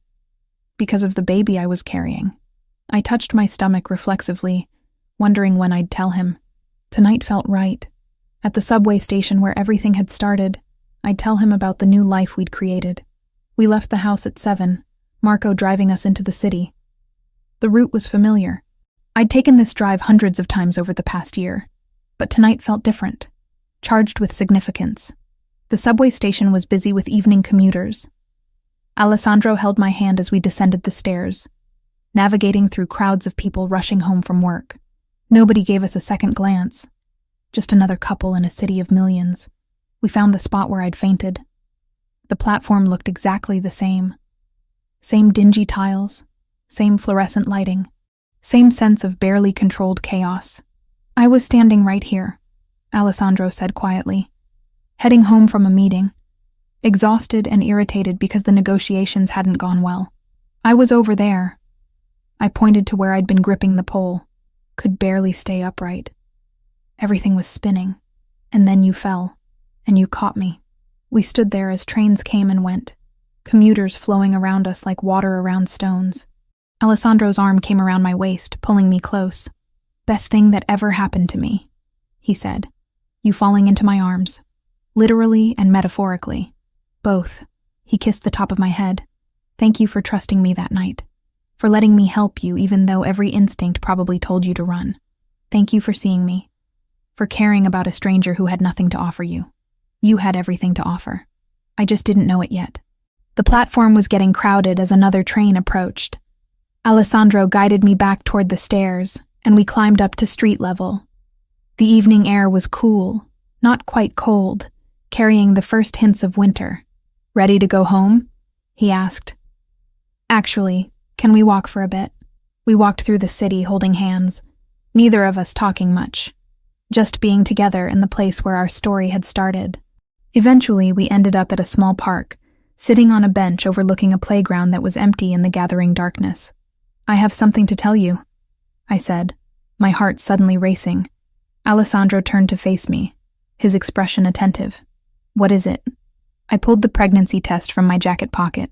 Because of the baby I was carrying. I touched my stomach reflexively, wondering when I'd tell him. Tonight felt right. At the subway station where everything had started, I'd tell him about the new life we'd created. We left the house at 7, Marco driving us into the city. The route was familiar. I'd taken this drive hundreds of times over the past year, but tonight felt different, charged with significance. The subway station was busy with evening commuters. Alessandro held my hand as we descended the stairs, navigating through crowds of people rushing home from work. Nobody gave us a second glance. Just another couple in a city of millions. We found the spot where I'd fainted. The platform looked exactly the same. Same dingy tiles, same fluorescent lighting, same sense of barely controlled chaos. I was standing right here, Alessandro said quietly, heading home from a meeting, exhausted and irritated because the negotiations hadn't gone well. I was over there. I pointed to where I'd been gripping the pole, could barely stay upright. Everything was spinning, and then you fell, and you caught me. We stood there as trains came and went, commuters flowing around us like water around stones. Alessandro's arm came around my waist, pulling me close. Best thing that ever happened to me, he said. You falling into my arms. Literally and metaphorically. Both. He kissed the top of my head. Thank you for trusting me that night. for letting me help you even though every instinct probably told you to run. Thank you for seeing me, for caring about a stranger who had nothing to offer you. You had everything to offer. I just didn't know it yet. The platform was getting crowded as another train approached. Alessandro guided me back toward the stairs, and we climbed up to street level. The evening air was cool, not quite cold, carrying the first hints of winter. Ready to go home? He asked. Actually, can we walk for a bit? We walked through the city holding hands, neither of us talking much, just being together in the place where our story had started. Eventually, we ended up at a small park, sitting on a bench overlooking a playground that was empty in the gathering darkness. I have something to tell you, I said, my heart suddenly racing. Alessandro turned to face me, his expression attentive. What is it? I pulled the pregnancy test from my jacket pocket.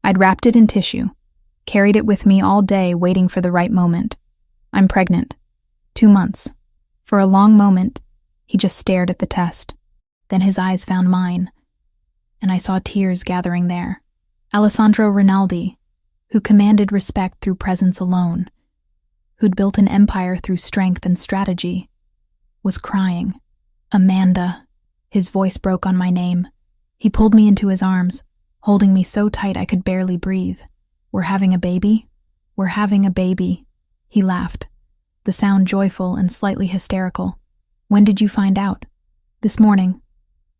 I'd wrapped it in tissue, carried it with me all day waiting for the right moment. I'm pregnant. 2 months. For a long moment, he just stared at the test. Then his eyes found mine, and I saw tears gathering there. Alessandro Rinaldi, who commanded respect through presence alone, who'd built an empire through strength and strategy, was crying. Amanda. His voice broke on my name. He pulled me into his arms, holding me so tight I could barely breathe. We're having a baby? We're having a baby. He laughed, the sound joyful and slightly hysterical. When did you find out? This morning.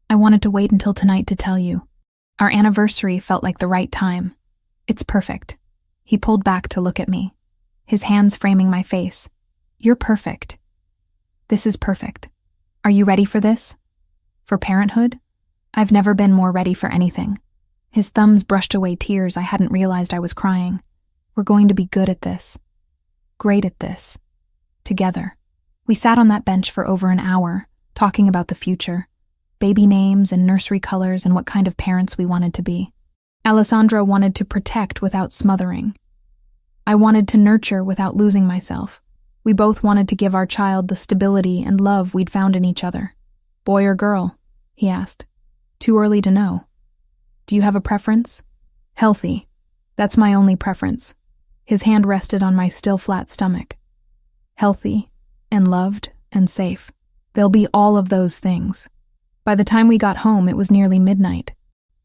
I wanted to wait until tonight to tell you. Our anniversary felt like the right time. It's perfect. He pulled back to look at me, his hands framing my face. You're perfect. This is perfect. Are you ready for this? For parenthood? I've never been more ready for anything. His thumbs brushed away tears I hadn't realized I was crying. We're going to be good at this. Great at this. Together. We sat on that bench for over an hour, talking about the future, baby names and nursery colors and what kind of parents we wanted to be. Alessandro wanted to protect without smothering. I wanted to nurture without losing myself. We both wanted to give our child the stability and love we'd found in each other. Boy or girl? He asked. Too early to know. Do you have a preference? Healthy. That's my only preference. His hand rested on my still flat stomach. Healthy, and loved, and safe. They'll be all of those things. By the time we got home, it was nearly midnight.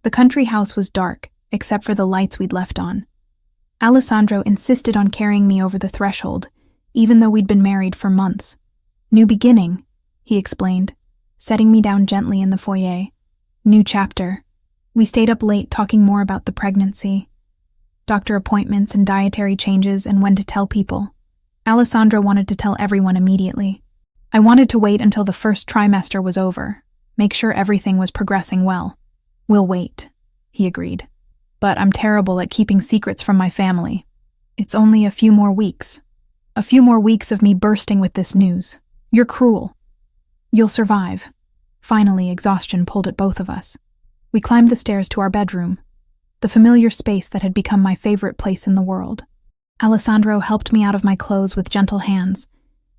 The country house was dark, except for the lights we'd left on. Alessandro insisted on carrying me over the threshold, even though we'd been married for months. New beginning, he explained, setting me down gently in the foyer. New chapter. We stayed up late talking more about the pregnancy, doctor appointments and dietary changes and when to tell people. Alessandro wanted to tell everyone immediately. I wanted to wait until the first trimester was over, make sure everything was progressing well. We'll wait, he agreed. But I'm terrible at keeping secrets from my family. It's only a few more weeks. A few more weeks of me bursting with this news. You're cruel. You'll survive. Finally, exhaustion pulled at both of us. We climbed the stairs to our bedroom, the familiar space that had become my favorite place in the world. Alessandro helped me out of my clothes with gentle hands,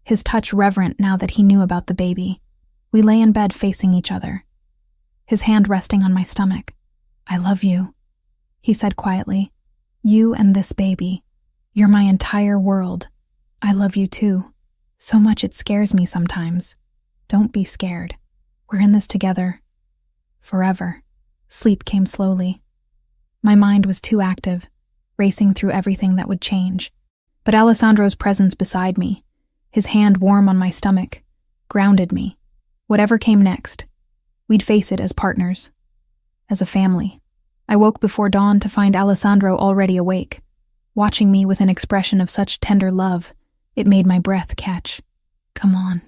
his touch reverent now that he knew about the baby. We lay in bed facing each other, his hand resting on my stomach. I love you, he said quietly. You and this baby. You're my entire world. I love you too. So much it scares me sometimes. Don't be scared. We're in this together. Forever. Sleep came slowly. My mind was too active, racing through everything that would change. But Alessandro's presence beside me, his hand warm on my stomach, grounded me. Whatever came next, we'd face it as partners, as a family. I woke before dawn to find Alessandro already awake, watching me with an expression of such tender love, it made my breath catch. Come on,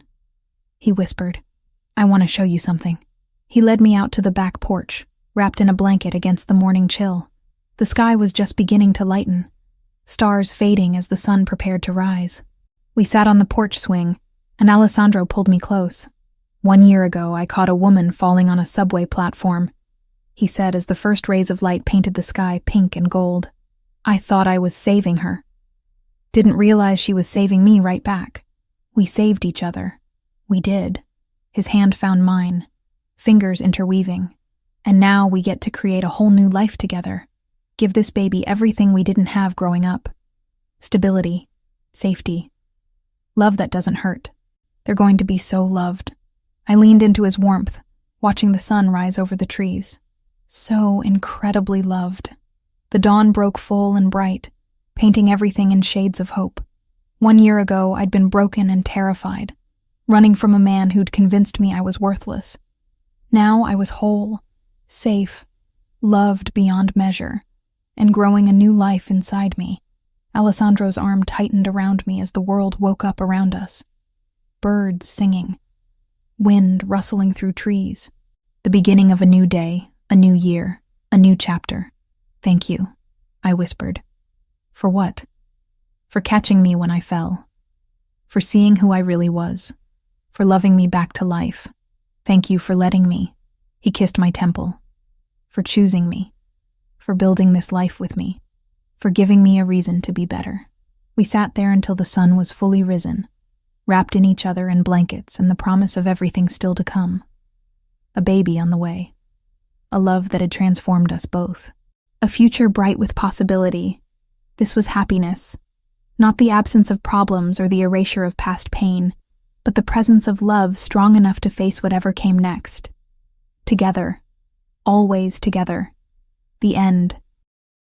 he whispered. I want to show you something. He led me out to the back porch, wrapped in a blanket against the morning chill. The sky was just beginning to lighten, stars fading as the sun prepared to rise. We sat on the porch swing, and Alessandro pulled me close. 1 year ago, I caught a woman falling on a subway platform, he said as the first rays of light painted the sky pink and gold. I thought I was saving her. Didn't realize she was saving me right back. We saved each other. We did. His hand found mine, fingers interweaving. And now we get to create a whole new life together. Give this baby everything we didn't have growing up. Stability. Safety. Love that doesn't hurt. They're going to be so loved. I leaned into his warmth, watching the sun rise over the trees. So incredibly loved. The dawn broke full and bright, painting everything in shades of hope. 1 year ago, I'd been broken and terrified, running from a man who'd convinced me I was worthless. Now I was whole, safe, loved beyond measure, and growing a new life inside me. Alessandro's arm tightened around me as the world woke up around us. Birds singing, wind rustling through trees. The beginning of a new day, a new year, a new chapter. Thank you, I whispered. For what? For catching me when I fell. For seeing who I really was. For loving me back to life. Thank you for letting me. He kissed my temple. For choosing me. For building this life with me. For giving me a reason to be better. We sat there until the sun was fully risen, wrapped in each other in blankets and the promise of everything still to come. A baby on the way. A love that had transformed us both. A future bright with possibility. This was happiness. Not the absence of problems or the erasure of past pain, but the presence of love strong enough to face whatever came next. Together. Always together. The end.